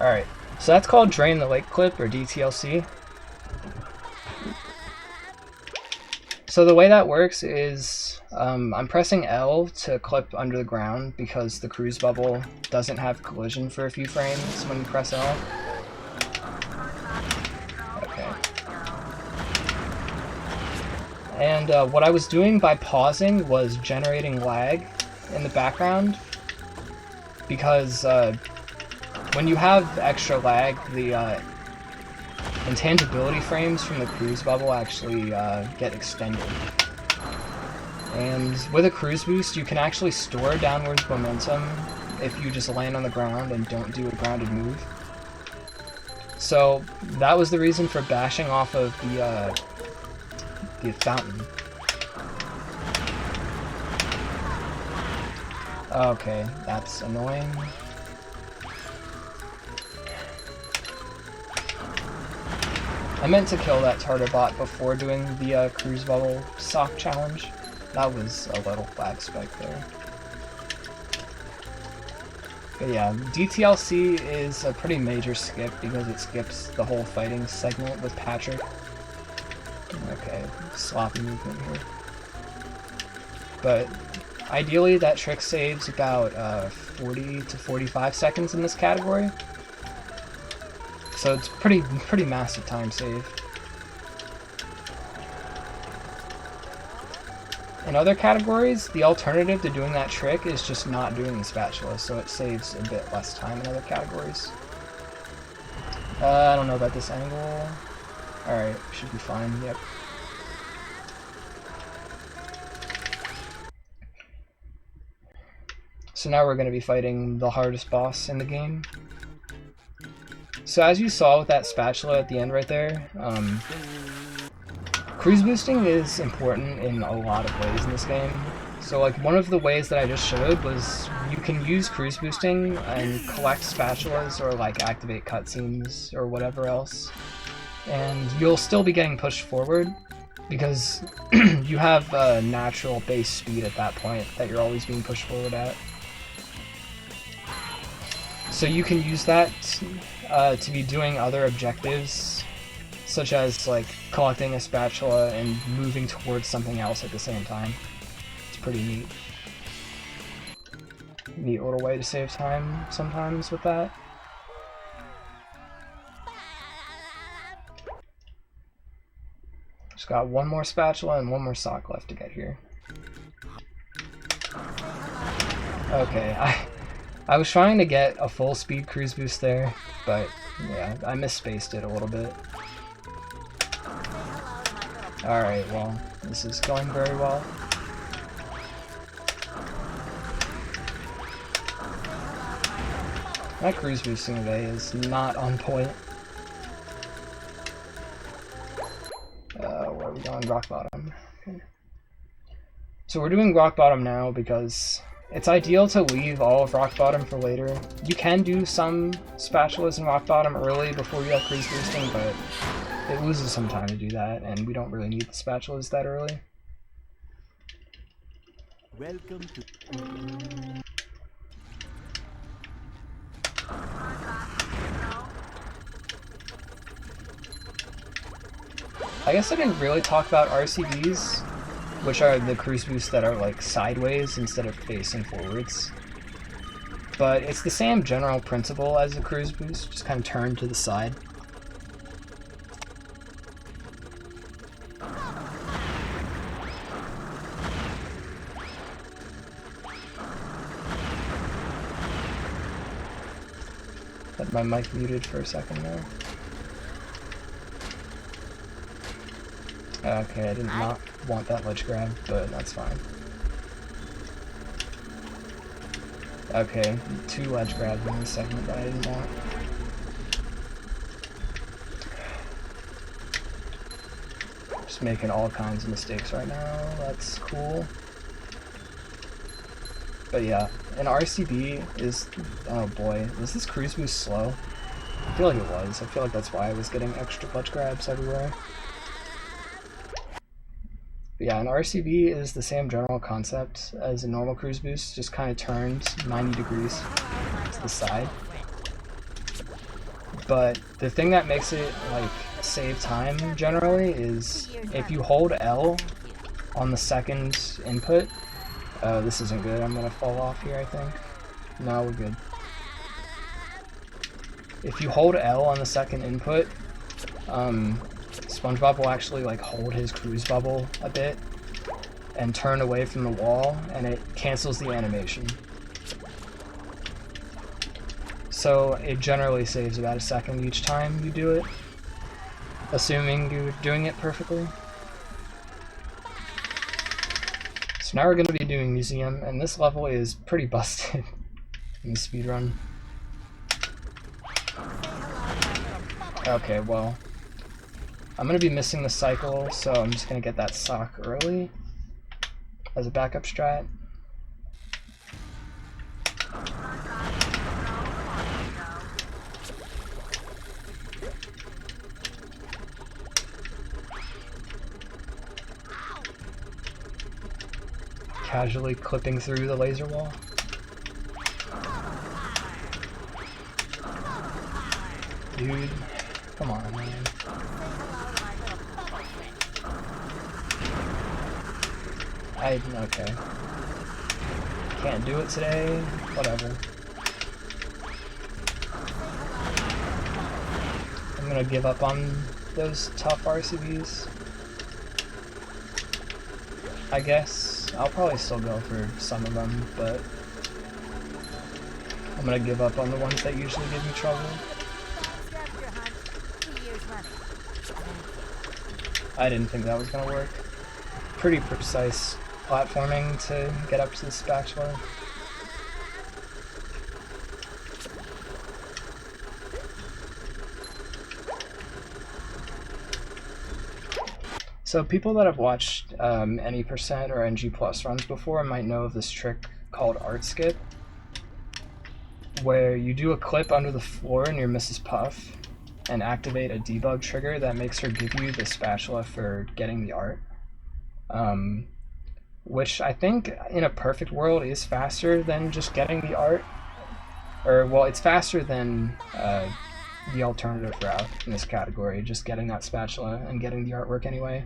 Alright, so that's called Drain the Lake Clip, or DTLC. So the way that works is I'm pressing L to clip under the ground because the cruise bubble doesn't have collision for a few frames when you press L. Okay. And what I was doing by pausing was generating lag in the background, because when you have extra lag, the intangibility frames from the cruise bubble actually get extended. And with a cruise boost, you can actually store downwards momentum if you just land on the ground and don't do a grounded move. So that was the reason for bashing off of the fountain. Okay, that's annoying. I meant to kill that tartar bot before doing the cruise bubble sock challenge. That was a little lag spike there. But yeah, DTLC is a pretty major skip because it skips the whole fighting segment with Patrick. Okay, sloppy movement here. But ideally that trick saves about 40 to 45 seconds in this category. So it's pretty massive time save. In other categories, the alternative to doing that trick is just not doing the spatula, so it saves a bit less time in other categories. I don't know about this angle. Alright, should be fine, yep. So now we're going to be fighting the hardest boss in the game. So as you saw with that spatula at the end right there, cruise boosting is important in a lot of ways in this game. So like one of the ways that I just showed was you can use cruise boosting and collect spatulas or like activate cutscenes or whatever else, and you'll still be getting pushed forward because you have natural base speed at that point that you're always being pushed forward at. So you can use that to be doing other objectives, such as like collecting a spatula and moving towards something else at the same time. It's pretty neat. Neat little way to save time sometimes with that. Just got one more spatula and one more sock left to get here. Okay, I was trying to get a full speed cruise boost there, but yeah, I misspaced it a little bit. Alright, well, this is going very well. That cruise boosting today is not on point. Where are we going? Rock bottom. Okay. So we're doing rock bottom now because it's ideal to leave all of rock bottom for later. You can do some spatulas in rock bottom early before you have cruise boosting, but it loses some time to do that, and we don't really need the spatulas that early. Welcome to... I guess I didn't really talk about RCBs, which are the cruise boosts that are like sideways instead of facing forwards. But it's the same general principle as a cruise boost, just kind of turned to the side. Had my mic muted for a second there. Okay, I did not want that ledge grab, but that's fine. Okay, 2 ledge grabs in this segment that I didn't want. Just making all kinds of mistakes right now, that's cool. But yeah, an RCB is... oh boy, was this cruise boost slow? I feel like it was. I feel like that's why I was getting extra ledge grabs everywhere. But yeah, an RCB is the same general concept as a normal cruise boost, just kind of turned 90 degrees to the side. But the thing that makes it like save time generally is if you hold L on the second input. This isn't good, I'm gonna fall off here I think. No, we're good. If you hold L on the second input, Spongebob will actually like hold his cruise bubble a bit and turn away from the wall, and it cancels the animation. So it generally saves about a second each time you do it, assuming you're doing it perfectly. So now we're going to be doing Museum, and this level is pretty busted in the speedrun. Okay, well, I'm going to be missing the cycle, so I'm just going to get that sock early as a backup strat. Casually clipping through the laser wall. Dude, come on, man. Okay. Can't do it today, whatever. I'm gonna give up on those tough RCBs. I guess. I'll probably still go for some of them, but I'm gonna give up on the ones that usually give me trouble. I didn't think that was gonna work. Pretty precise platforming to get up to the spatula. So people that have watched any percent or NG plus runs before might know of this trick called art skip, where you do a clip under the floor near Mrs. Puff and activate a debug trigger that makes her give you the spatula for getting the art. Which I think in a perfect world is faster than just getting the art. Or, well, it's faster than the alternative route in this category, just getting that spatula and getting the artwork anyway.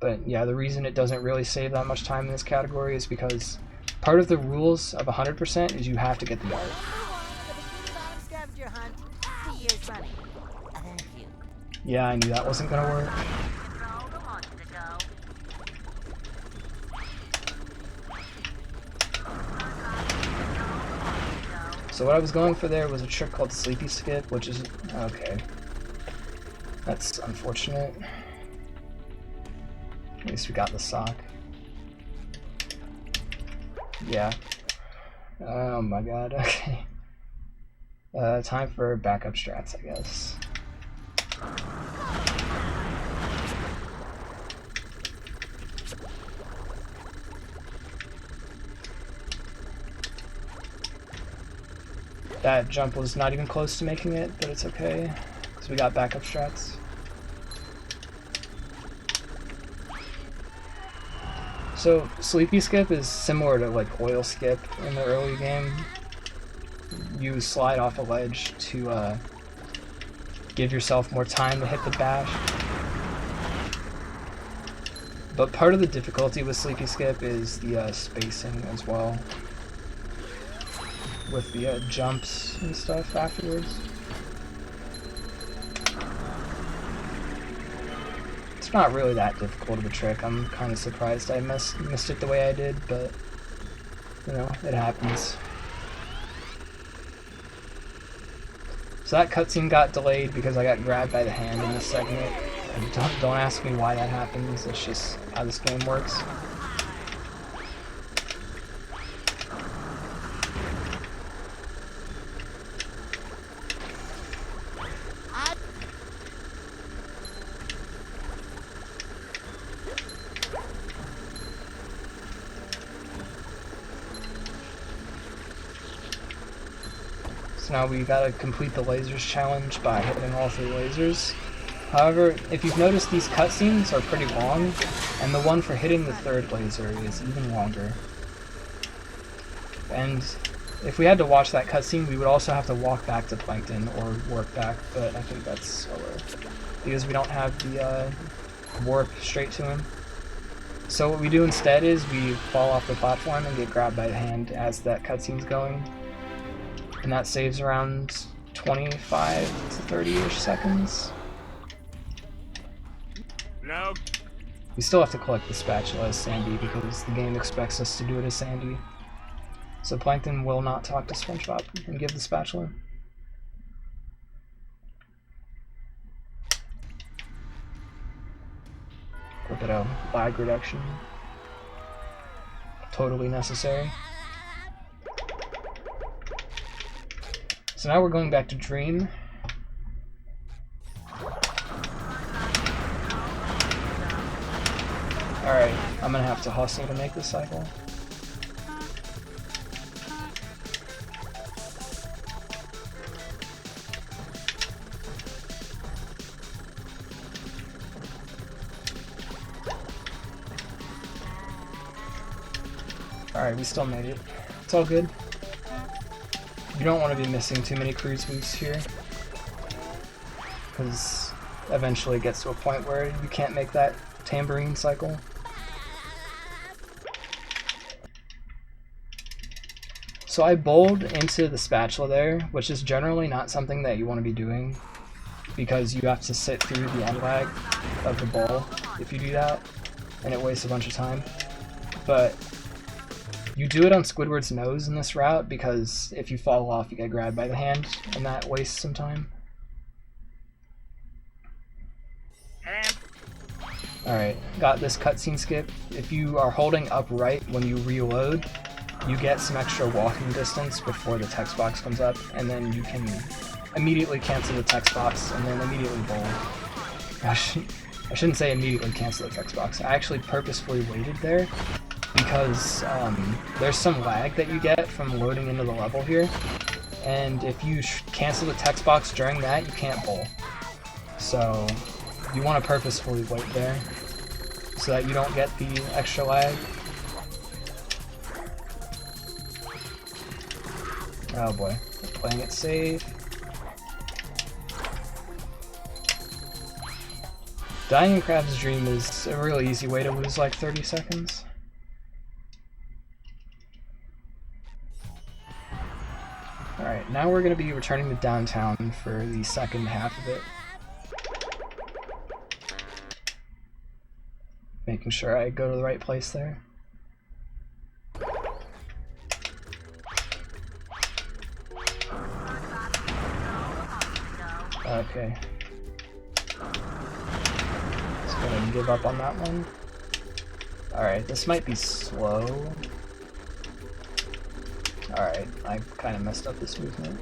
But yeah, the reason it doesn't really save that much time in this category is because part of the rules of 100% is you have to get the art. Yeah, I knew that wasn't gonna work. So what I was going for there was a trick called Sleepy Skip, which is... okay. That's unfortunate. At least we got the sock. Yeah. Oh my god, okay. Time for backup strats, I guess. That jump was not even close to making it, but it's okay, because we got backup strats. So, Sleepy Skip is similar to like Oil Skip in the early game. You slide off a ledge to give yourself more time to hit the bash. But part of the difficulty with Sleepy Skip is the spacing as well, with the jumps and stuff afterwards. It's not really that difficult of a trick. I'm kind of surprised I missed it the way I did, but you know, it happens. So that cutscene got delayed because I got grabbed by the hand in this segment. And don't ask me why that happens, it's just how this game works. Now we gotta complete the lasers challenge by hitting all 3 lasers. However, if you've noticed, these cutscenes are pretty long, and the one for hitting the 3rd laser is even longer. And if we had to watch that cutscene, we would also have to walk back to Plankton or warp back, but I think that's slower because we don't have the warp straight to him. So what we do instead is we fall off the platform and get grabbed by the hand as that cutscene's going. And that saves around 25 to 30-ish seconds. No. We still have to collect the spatula as Sandy because the game expects us to do it as Sandy. So Plankton will not talk to Spongebob and give the spatula. Look at a lag reduction. Totally necessary. So now we're going back to Dream. Alright, I'm gonna have to hustle to make this cycle. Alright, we still made it. It's all good. You don't want to be missing too many cruise moves here, because eventually it gets to a point where you can't make that tambourine cycle. So I bowled into the spatula there, which is generally not something that you want to be doing, because you have to sit through the end lag of the bowl if you do that, and it wastes a bunch of time. But you do it on Squidward's nose in this route, because if you fall off you get grabbed by the hand, and that wastes some time. Alright, got this cutscene skip. If you are holding up right when you reload, you get some extra walking distance before the text box comes up, and then you can immediately cancel the text box and then immediately bowl. Gosh, I shouldn't say immediately cancel the text box. I actually purposefully waited there because there's some lag that you get from loading into the level here, and if you cancel the text box during that, you can't bowl. So you want to purposefully wait there so that you don't get the extra lag. Oh boy, we're playing it safe. Dying in Crab's Dream is a really easy way to lose like 30 seconds. Alright, now we're going to be returning to downtown for the second half of it. Making sure I go to the right place there. Okay. Just gonna give up on that one. Alright, this might be slow. Alright, I kind of messed up this movement.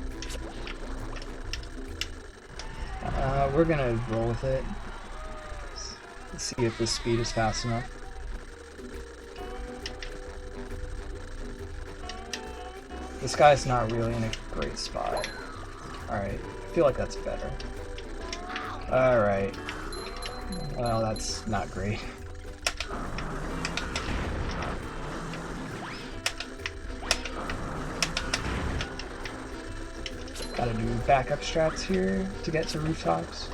We're gonna roll with it. Let's see if the speed is fast enough. This guy's not really in a great spot. Alright, I feel like that's better. Alright. Well, that's not great. Gotta do backup strats here to get to rooftops.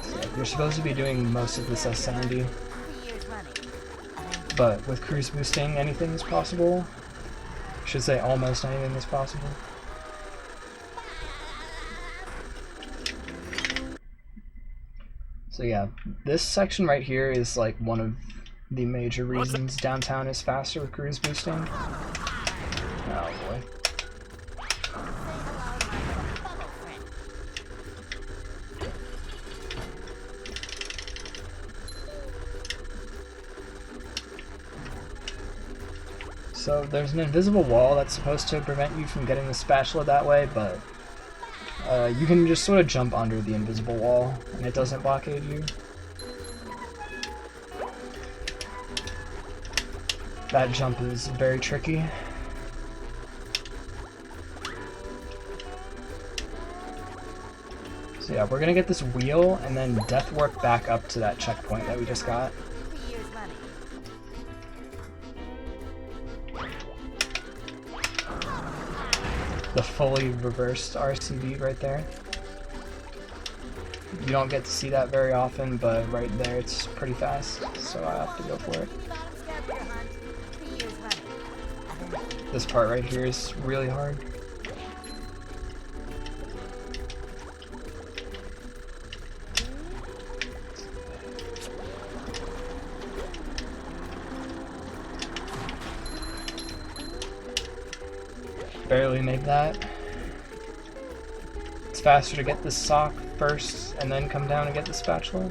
So you're supposed to be doing most of this S70, but with cruise boosting, anything is possible. I should say almost anything is possible. So yeah, this section right here is like one of the major reasons downtown is faster with cruise boosting. Oh boy. So there's an invisible wall that's supposed to prevent you from getting the spatula that way, but you can just sort of jump under the invisible wall and it doesn't blockade you. That jump is very tricky. So yeah, we're gonna get this wheel and then death warp back up to that checkpoint that we just got. The fully reversed RCB right there. You don't get to see that very often, but right there it's pretty fast, so I have to go for it. This part right here is really hard. Barely made that. It's faster to get the sock first and then come down and get the spatula.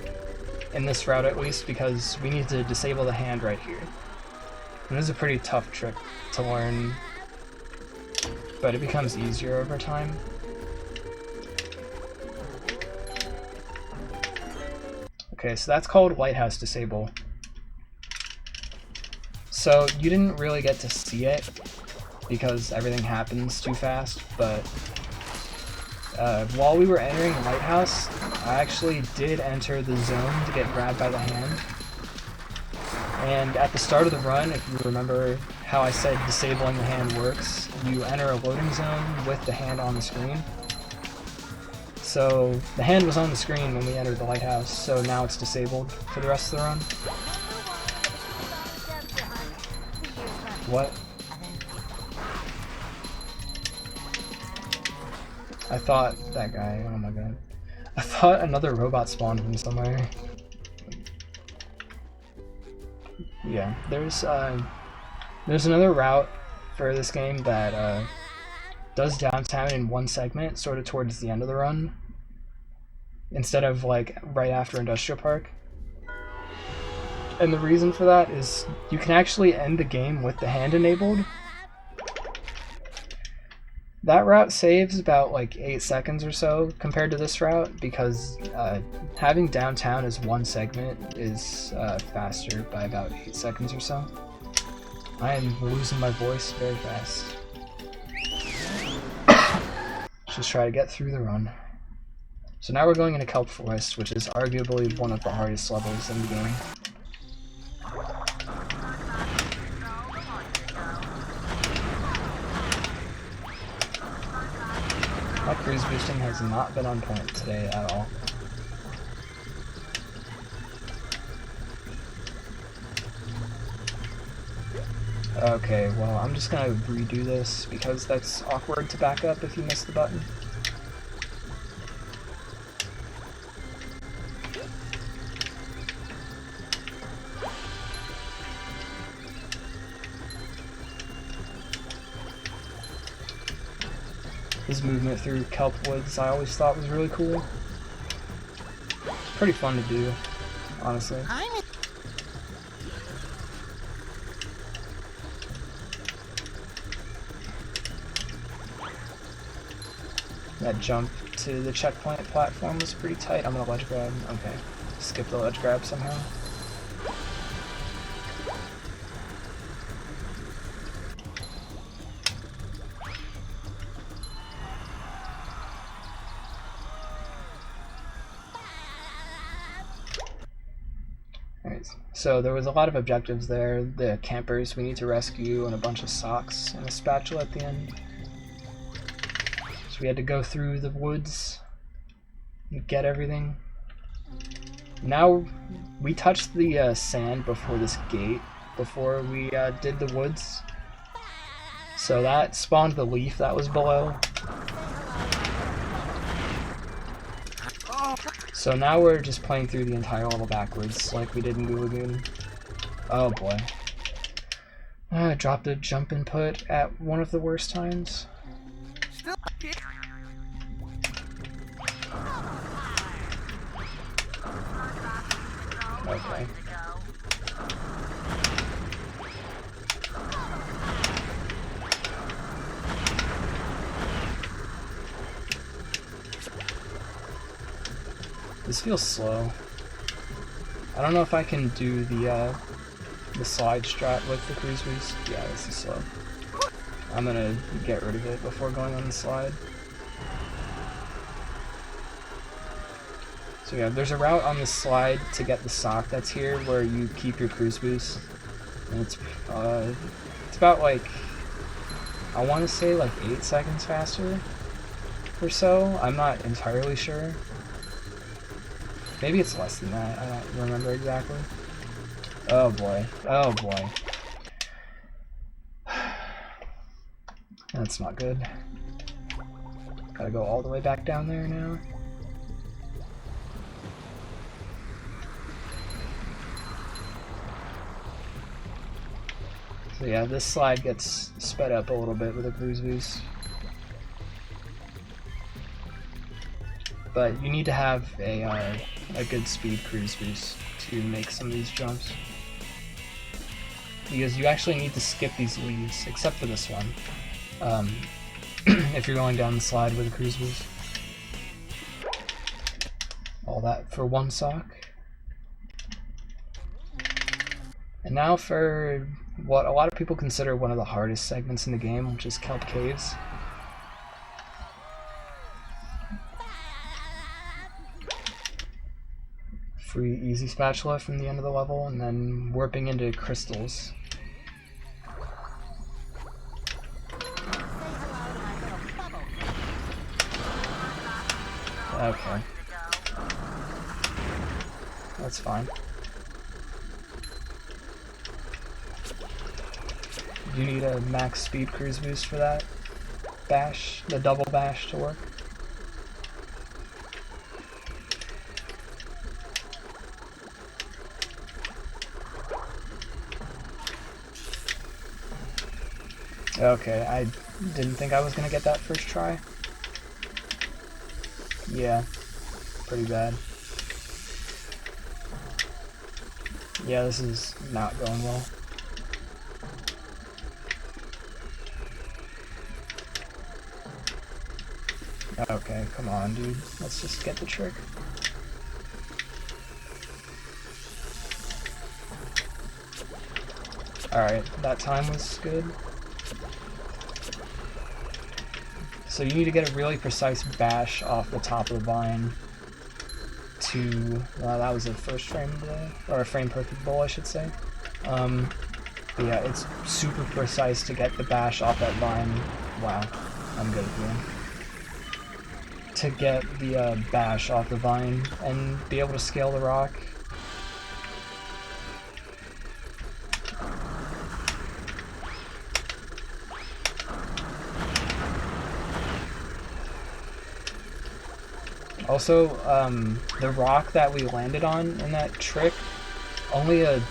In this route at least, because we need to disable the hand right here. And this is a pretty tough trick to learn, but it becomes easier over time. Okay, so that's called Lighthouse Disable. So you didn't really get to see it, because everything happens too fast, but while we were entering the lighthouse, I actually did enter the zone to get grabbed by the hand. And at the start of the run, if you remember how I said disabling the hand works, you enter a loading zone with the hand on the screen. So the hand was on the screen when we entered the lighthouse, so now it's disabled for the rest of the run. What? I thought that guy, oh my god. I thought another robot spawned from somewhere. Yeah, there's another route for this game that does downtown in one segment, sort of towards the end of the run, instead of like right after Industrial Park. And the reason for that is you can actually end the game with the hand enabled, that route saves about like 8 seconds or so compared to this route, because having downtown as one segment is faster by about 8 seconds or so. I am losing my voice very fast. Let's just try to get through the run. So now we're going into Kelp Forest, which is arguably one of the hardest levels in the game. My cruise boosting has not been on point today at all. Okay, well, I'm just gonna redo this because that's awkward to back up if you miss the button. His movement through kelp woods I always thought was really cool. It's pretty fun to do, honestly. That jump to the checkpoint platform was pretty tight. I'm gonna ledge grab. Okay. Skip the ledge grab somehow. Alright, so there was a lot of objectives there. The campers we need to rescue, and a bunch of socks, and a spatula at the end. We had to go through the woods and get everything. Now, we touched the sand before this gate, before we did the woods. So that spawned the leaf that was below. So now we're just playing through the entire level backwards, like we did in Goo Lagoon. Oh boy. I dropped a jump input at one of the worst times. Okay. This feels slow. I don't know if I can do the slide strat with the cruise boost. Yeah, this is slow. I'm gonna get rid of it before going on the slide. So yeah, there's a route on the slide to get the sock that's here where you keep your cruise boost. And it's about like, I want to say like 8 seconds faster or so. I'm not entirely sure. Maybe it's less than that. I don't remember exactly. Oh boy. Oh boy. That's not good. Gotta go all the way back down there now. So yeah, this slide gets sped up a little bit with a cruise boost. But you need to have a good speed cruise boost to make some of these jumps. Because you actually need to skip these leaves, except for this one. If you're going down the slide with a cruise boost. All that for one sock. And now for what a lot of people consider one of the hardest segments in the game, which is Kelp Caves. Free easy spatula from the end of the level, and then warping into crystals. Okay. That's fine. You need a max speed cruise boost for that bash, the double bash to work. Okay, I didn't think I was gonna get that first try. Yeah, pretty bad. Yeah, this is not going well. Okay, come on, dude. Let's just get the trick. Alright, that time was good. So you need to get a really precise bash off the top of the vine to... that was a first frame bowl, or a frame perfect bowl, I should say. But yeah, it's super precise to get the bash off that vine. Wow, I'm good at the game. To get the bash off the vine and be able to scale the rock. Also, the rock that we landed on in that trick, only a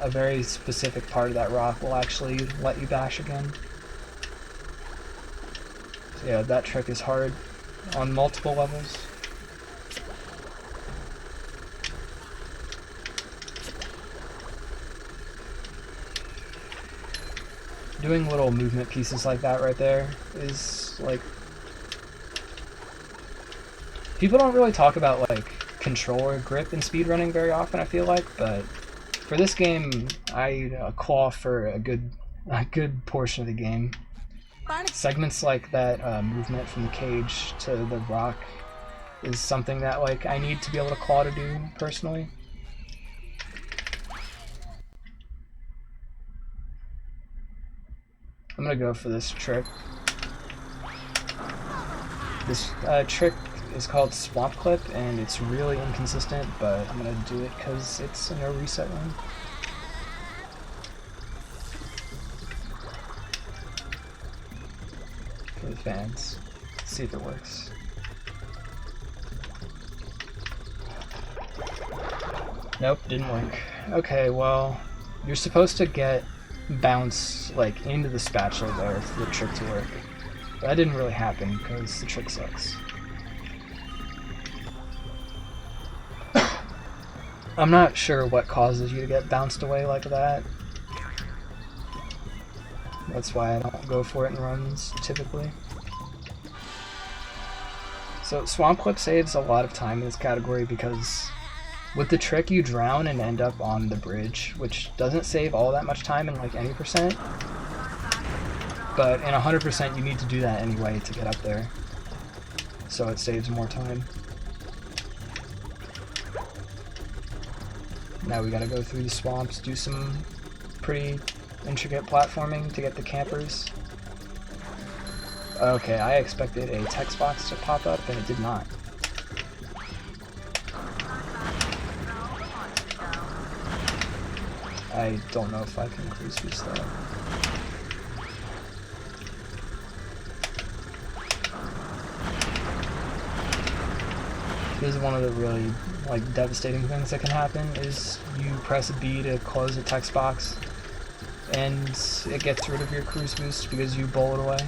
very specific part of that rock will actually let you bash again. So yeah, that trick is hard on multiple levels. Doing little movement pieces like that right there is like... People don't really talk about like controller grip in speedrunning very often, I feel like, but for this game, I claw for a good portion of the game. Segments like that movement from the cage to the rock is something that like I need to be able to claw to do personally. I'm gonna go for this trick. This trick is called Swamp Clip, and it's really inconsistent, but I'm gonna do it because it's a no reset run. For the fans. Let's see if it works. Nope, didn't work. Okay, well, you're supposed to get bounce like into the spatula there for the trick to work. But that didn't really happen because the trick sucks. I'm not sure what causes you to get bounced away like that. That's why I don't go for it in runs, typically. So Swamp Clip saves a lot of time in this category because with the trick you drown and end up on the bridge, which doesn't save all that much time in like any percent. But in 100% you need to do that anyway to get up there. So it saves more time. Now we gotta go through the swamps, do some pretty intricate platforming to get the campers. Okay, I expected a text box to pop up and it did not. I don't know if I can cruise boost that. This is one of the really like devastating things that can happen is you press B to close a text box and it gets rid of your cruise boost because you bowl it away.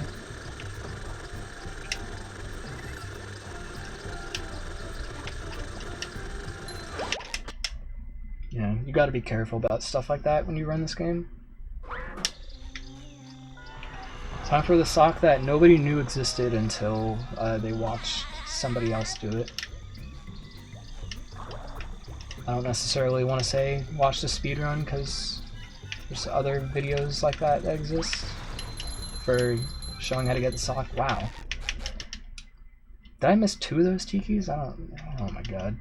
Yeah, you gotta be careful about stuff like that when you run this game. Time for the sock that nobody knew existed until they watched somebody else do it. I don't necessarily want to say watch the speedrun because there's other videos like that exist for showing how to get the sock. Wow. Did I miss 2 of those tikis? Oh my god.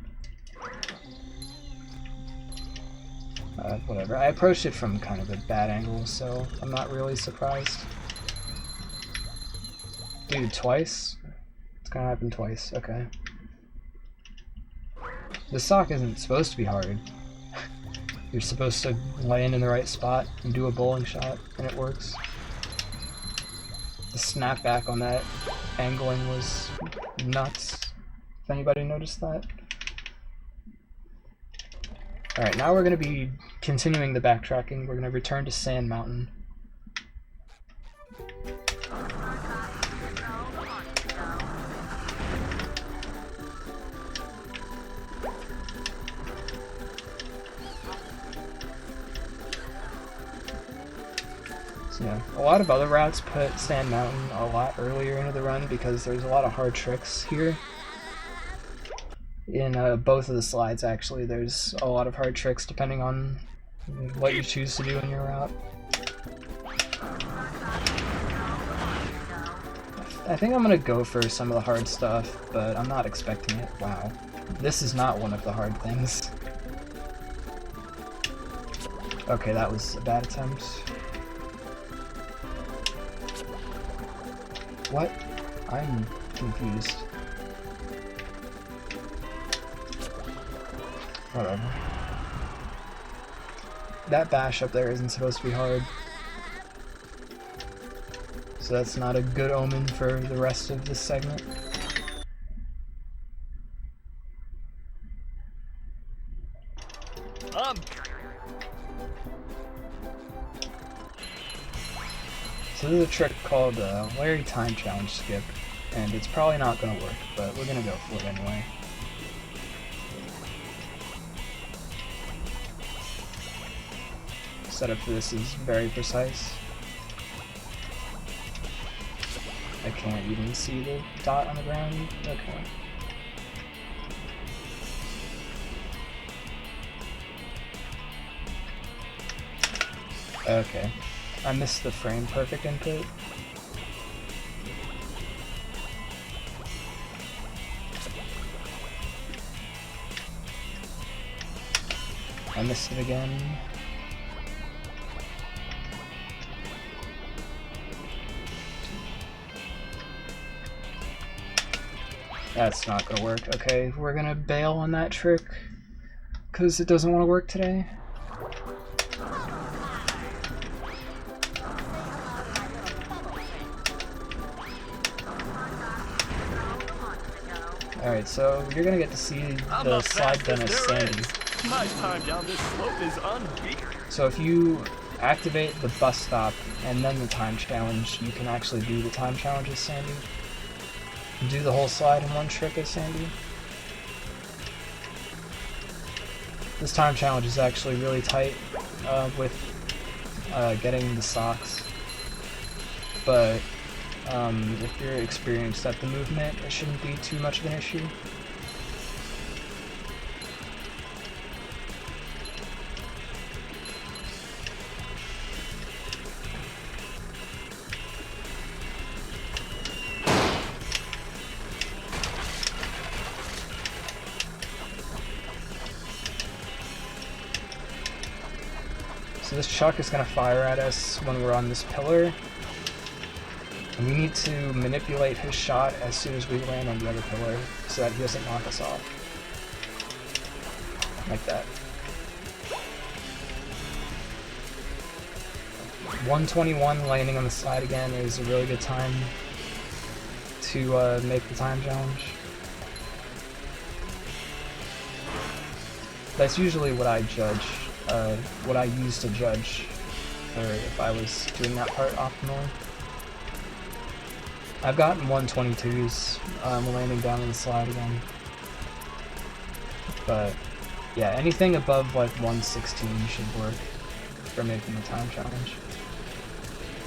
Whatever. I approached it from kind of a bad angle, so I'm not really surprised. Dude, twice? It's gonna happen twice. Okay. The sock isn't supposed to be hard. You're supposed to land in the right spot and do a bowling shot, and it works. The snapback on that angling was nuts. If anybody noticed that? Alright, now we're going to be continuing the backtracking. We're going to return to Sand Mountain. Yeah, a lot of other routes put Sand Mountain a lot earlier into the run because there's a lot of hard tricks here. In both of the slides, actually, there's a lot of hard tricks depending on what you choose to do in your route. I think I'm gonna go for some of the hard stuff, but I'm not expecting it. Wow. This is not one of the hard things. Okay, that was a bad attempt. What? I'm confused. Whatever. That bash up there isn't supposed to be hard. So that's not a good omen for the rest of this segment. So this is a trick called Larry Time Challenge Skip, and it's probably not going to work, but we're going to go for it anyway. Setup for this is very precise. I can't even see the dot on the ground. Okay. Okay. I missed the frame perfect input. I missed it again. That's not gonna work. Okay, we're gonna bail on that trick because it doesn't want to work today. Alright, so you're gonna get to see the slide done as Sandy. My time down this slope is unbeatable. So if you activate the bus stop and then the time challenge, you can actually do the time challenge as Sandy. Do the whole slide in one trip as Sandy. This time challenge is actually really tight with getting the socks, but if you're experienced at the movement, it shouldn't be too much of an issue. So this chuck is going to fire at us when we're on this pillar. And we need to manipulate his shot as soon as we land on the other pillar so that he doesn't knock us off. Like that. 121 landing on the slide again is a really good time to make the time challenge. That's usually what I judge. What I use to judge for if I was doing that part optimally. I've gotten 122s landing down on the slide again. But yeah, anything above like 116 should work for making the time challenge.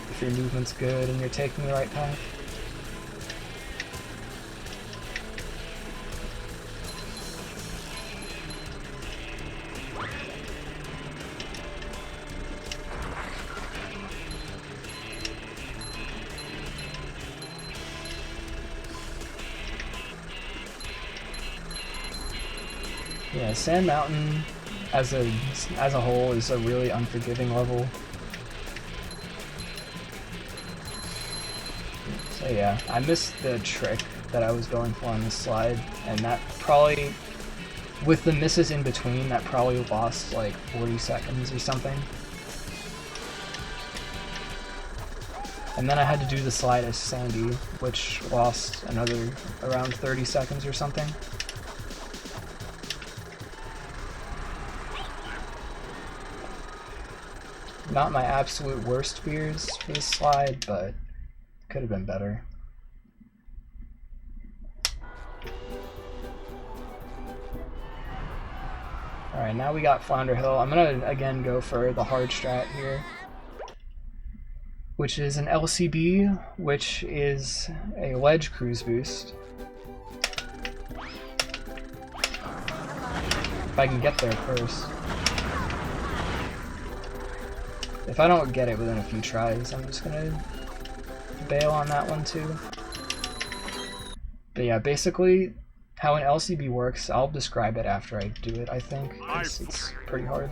If your movement's good and you're taking the right path. Yeah, Sand Mountain as a whole is a really unforgiving level. So yeah, I missed the trick that I was going for on this slide, and that probably, with the misses in between, that probably lost like 40 seconds or something. And then I had to do the slide as Sandy, which lost another around 30 seconds or something. Not my absolute worst fears for this slide, but could have been better. Alright, now we got Flounder Hill. I'm gonna again go for the hard strat here. which is an LCB, which is a ledge cruise boost. If I can get there first. If I don't get it within a few tries, I'm just gonna bail on that one too. But yeah, basically how an LCB works, I'll describe it after I do it, I think, because it's pretty hard.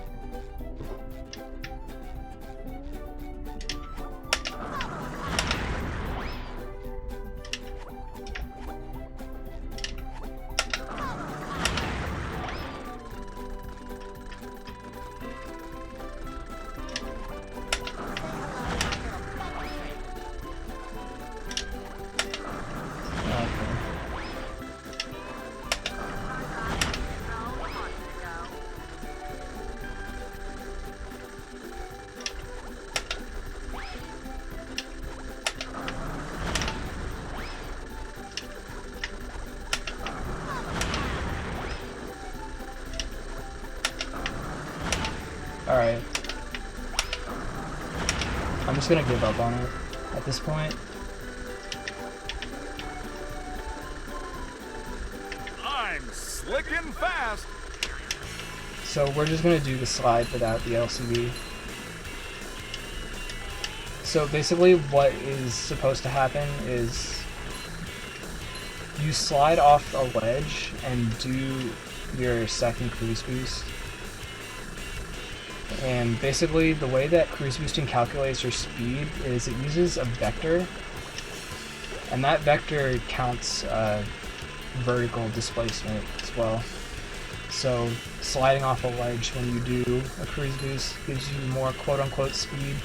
Alright. I'm just gonna give up on it at this point. I'm slick and fast. So we're just gonna do the slide without the LCD. So basically what is supposed to happen is you slide off a ledge and do your second cruise boost. And basically the way that cruise boosting calculates your speed is it uses a vector, and that vector counts vertical displacement as well. So sliding off a ledge when you do a cruise boost gives you more quote-unquote speed.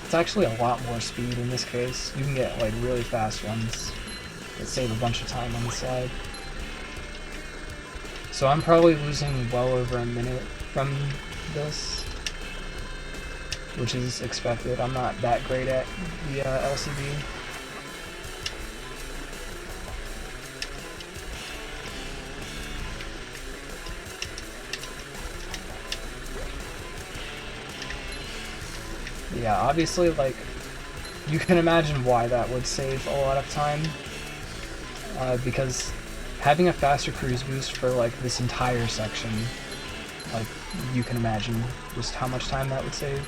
It's actually a lot more speed in this case. You can get like really fast ones that save a bunch of time on the slide. So I'm probably losing well over a minute from this, which is expected. I'm not that great at the LCD. Yeah, obviously, like, you can imagine why that would save a lot of time, because having a faster cruise boost for, like, this entire section, like, you can imagine just how much time that would save.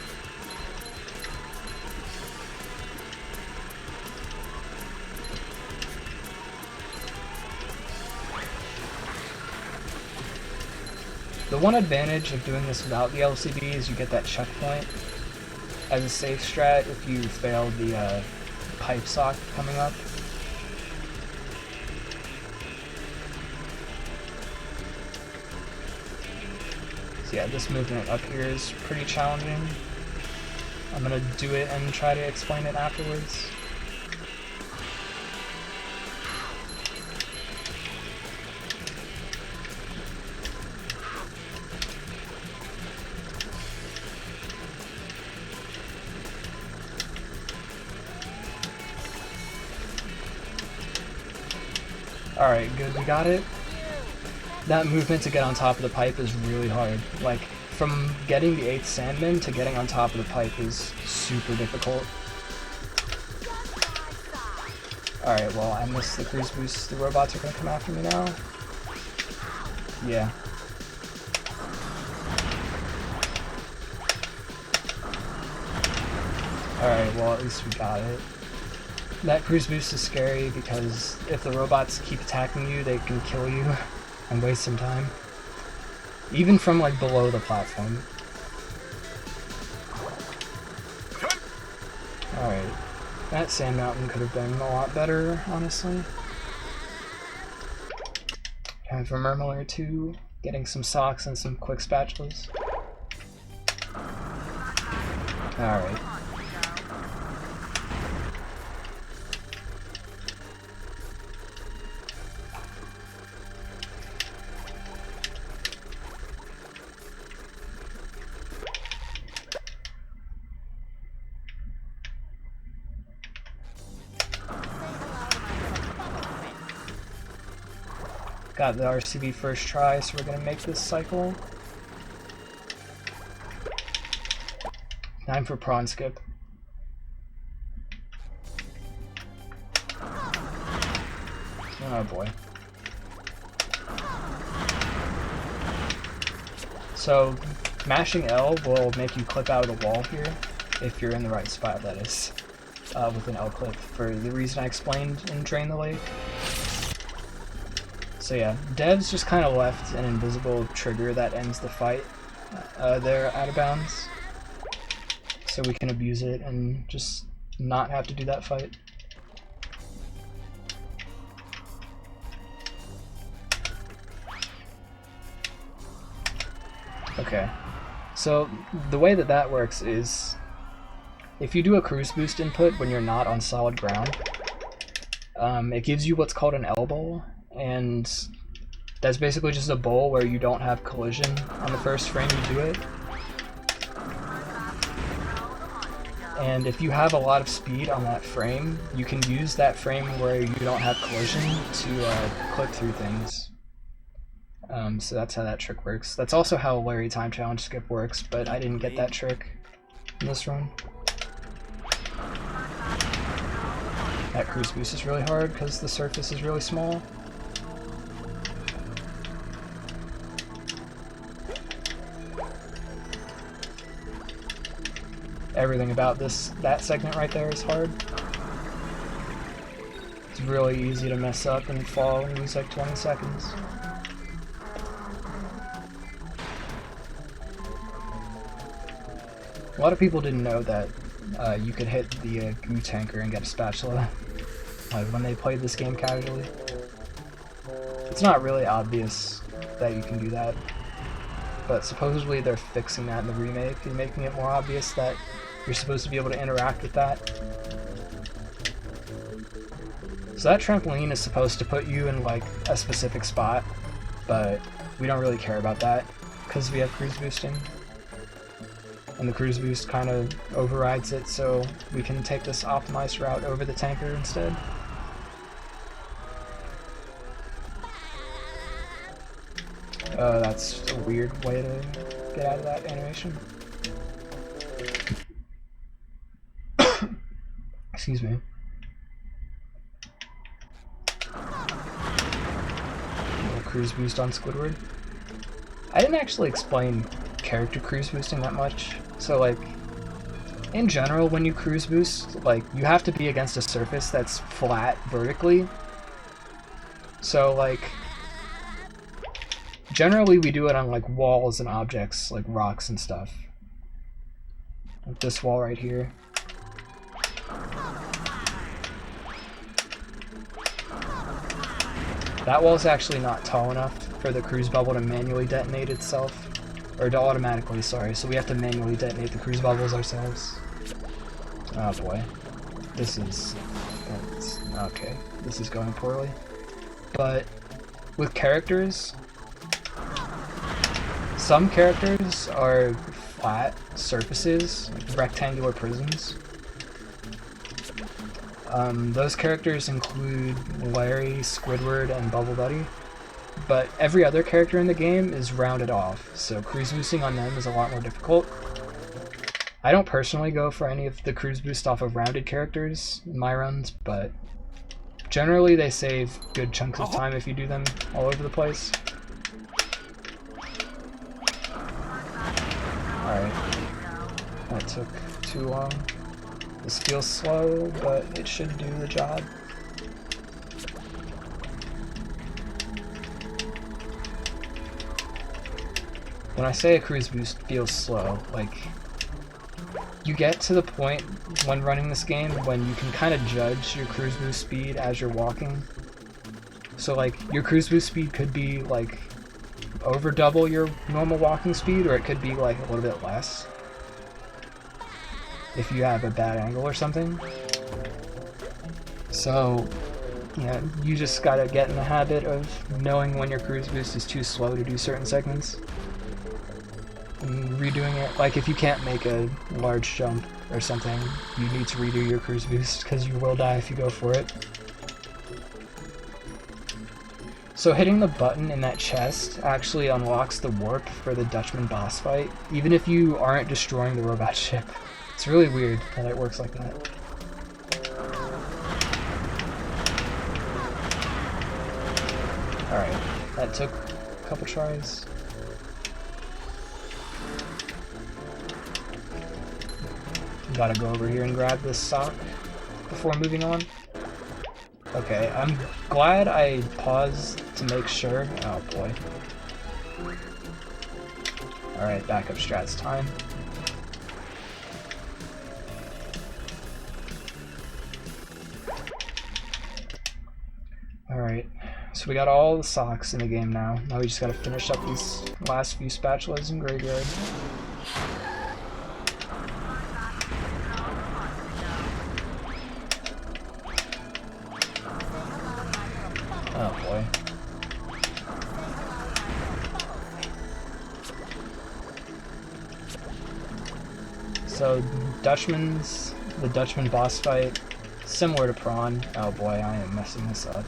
The one advantage of doing this without the LCD is you get that checkpoint as a safe strat if you fail the pipe sock coming up. So yeah, this movement up here is pretty challenging. I'm gonna do it and try to explain it afterwards. Alright, good, we got it. That movement to get on top of the pipe is really hard. Like, from getting the 8th Sandman to getting on top of the pipe is super difficult. Alright, well, I missed the cruise boost. The robots are gonna come after me now. Yeah. Alright, well, at least we got it. That cruise boost is scary because if the robots keep attacking you, they can kill you and waste some time. Even from like below the platform. Alright. That sand mountain could have been a lot better, honestly. Time for Murmler 2, getting some socks and some quick spatulas. Alright. Got the RCB first try, so we're gonna make this cycle. Time for prawn skip. Oh boy. So, mashing L will make you clip out of the wall here, if you're in the right spot, that is, with an L clip, for the reason I explained in Drain the Lake. So yeah, Dev's just kind of left an invisible trigger that ends the fight. They're out of bounds, so we can abuse it and just not have to do that fight. Okay, so the way that that works is if you do a cruise boost input when you're not on solid ground, it gives you what's called an L bowl, and that's basically just a bowl where you don't have collision on the first frame you do it. And if you have a lot of speed on that frame, you can use that frame where you don't have collision to clip through things. So that's how that trick works. That's also how Larry Time Challenge Skip works, but I didn't get that trick in this run. That cruise boost is really hard because the surface is really small. Everything about that segment right there is hard. It's really easy to mess up and fall and lose like 20 seconds. A lot of people didn't know that you could hit the goo tanker and get a spatula when they played this game casually. It's not really obvious that you can do that, but supposedly they're fixing that in the remake and making it more obvious that you're supposed to be able to interact with that. So that trampoline is supposed to put you in like a specific spot, but we don't really care about that because we have cruise boosting. And the cruise boost kind of overrides it, so we can take this optimized route over the tanker instead. That's a weird way to get out of that animation. Excuse me. Little cruise boost on Squidward. I didn't actually explain character cruise boosting that much. So like, in general, when you cruise boost, like, you have to be against a surface that's flat vertically. So like, generally we do it on like walls and objects, like rocks and stuff. Like this wall right here. That wall's actually not tall enough for the cruise bubble to manually detonate itself. Or to automatically, sorry, so we have to manually detonate the cruise bubbles ourselves. Oh boy. This is... okay, this is going poorly. But with characters, some characters are flat surfaces, like rectangular prisms. Those characters include Larry, Squidward, and Bubble Buddy. But every other character in the game is rounded off, so cruise boosting on them is a lot more difficult. I don't personally go for any of the cruise boost off of rounded characters in my runs, but generally they save good chunks of time if you do them all over the place. Alright, that took too long. This feels slow, but it should do the job. When I say a cruise boost feels slow, like, you get to the point when running this game when you can kind of judge your cruise boost speed as you're walking. So like, your cruise boost speed could be like over double your normal walking speed, or it could be like a little bit less if you have a bad angle or something. So, yeah, you just gotta get in the habit of knowing when your cruise boost is too slow to do certain segments. And redoing it, like if you can't make a large jump or something, you need to redo your cruise boost because you will die if you go for it. So hitting the button in that chest actually unlocks the warp for the Dutchman boss fight, even if you aren't destroying the robot ship. It's really weird that it works like that. That took a couple tries. Gotta go over here and grab this sock before moving on. Okay, I'm glad I paused to make sure. Oh boy. Alright, backup strats time. Alright, so we got all the socks in the game now. Now we just gotta finish up these last few spatulas in Graveyard. Oh boy. So the Dutchman boss fight, similar to Prawn. Oh boy, I am messing this up.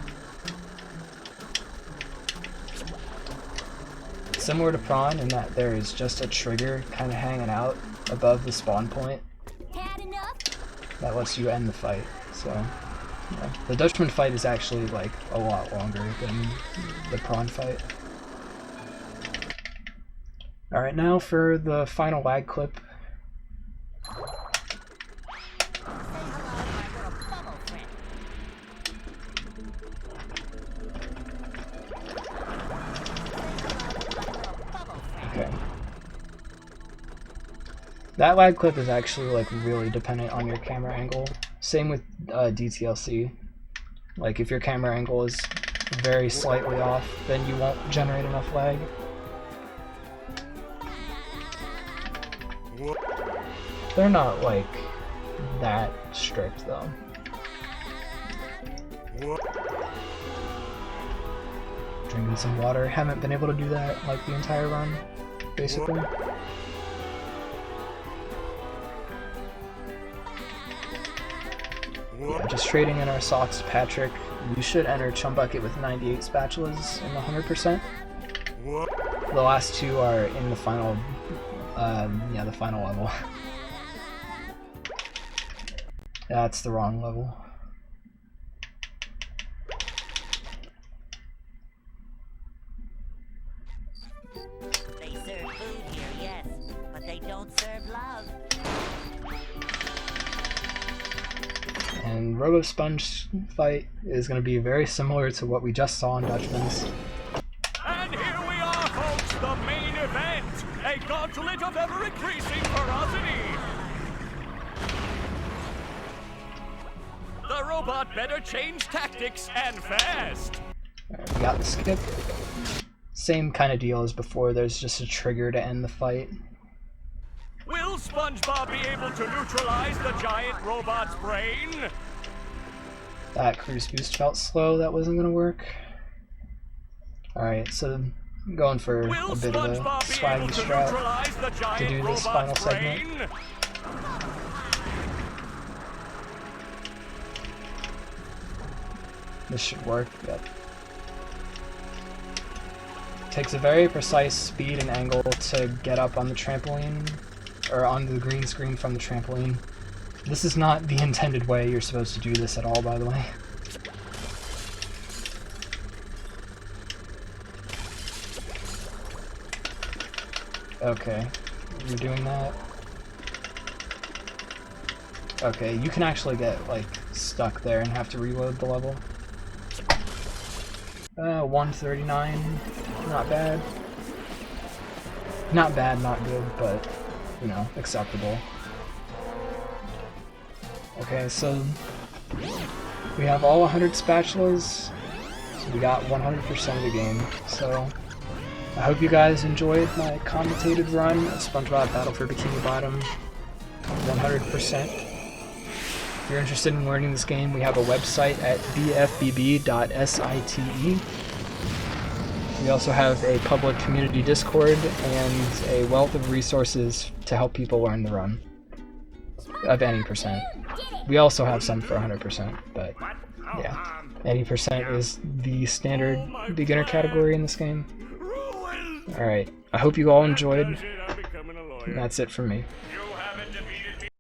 Similar to Prawn in that there is just a trigger kind of hanging out above the spawn point that lets you end the fight. So yeah. The Dutchman fight is actually like a lot longer than the Prawn fight. Alright, now for the final lag clip. Okay. That lag clip is actually like really dependent on your camera angle. Same with DTLC. Like if your camera angle is very slightly off, then you won't generate enough lag. They're not like that strict though. Drinking some water. Haven't been able to do that like the entire run, basically. Yeah, just trading in our socks to Patrick. We should enter Chumbucket with 98 spatulas in the 100%. The last two are in the final, yeah, the final level. That's the wrong level. They serve food here, yes, but they don't serve love. And Robo Sponge fight is going to be very similar to what we just saw in Dutchman's. And here we are, folks, the main event! A gauntlet of ever-increasing ferocity! The robot better change tactics and fast! Alright, we got the skip. Same kind of deal as before, there's just a trigger to end the fight. Will SpongeBob be able to neutralize the giant robot's brain? That cruise boost felt slow, that wasn't going to work. Alright, so I'm going for a bit of a swaggy strat to do this final segment. This should work, yep. Takes a very precise speed and angle to get up on the trampoline, or on the green screen from the trampoline. This is not the intended way you're supposed to do this at all, by the way. Okay, you're doing that. Okay, you can actually get, like, stuck there and have to reload the level. 139, not bad. Not bad, not good, but, you know, acceptable. Okay, so we have all 100 spatulas, so we got 100% of the game. So I hope you guys enjoyed my commentated run of Spongebob Battle for Bikini Bottom 100%. If you're interested in learning this game, we have a website at bfbb.site. We also have a public community Discord and a wealth of resources to help people learn the run of any percent. We also have some for 100%, but yeah, any percent is the standard beginner category in this game. Alright, I hope you all enjoyed, and that's it from me. You haven't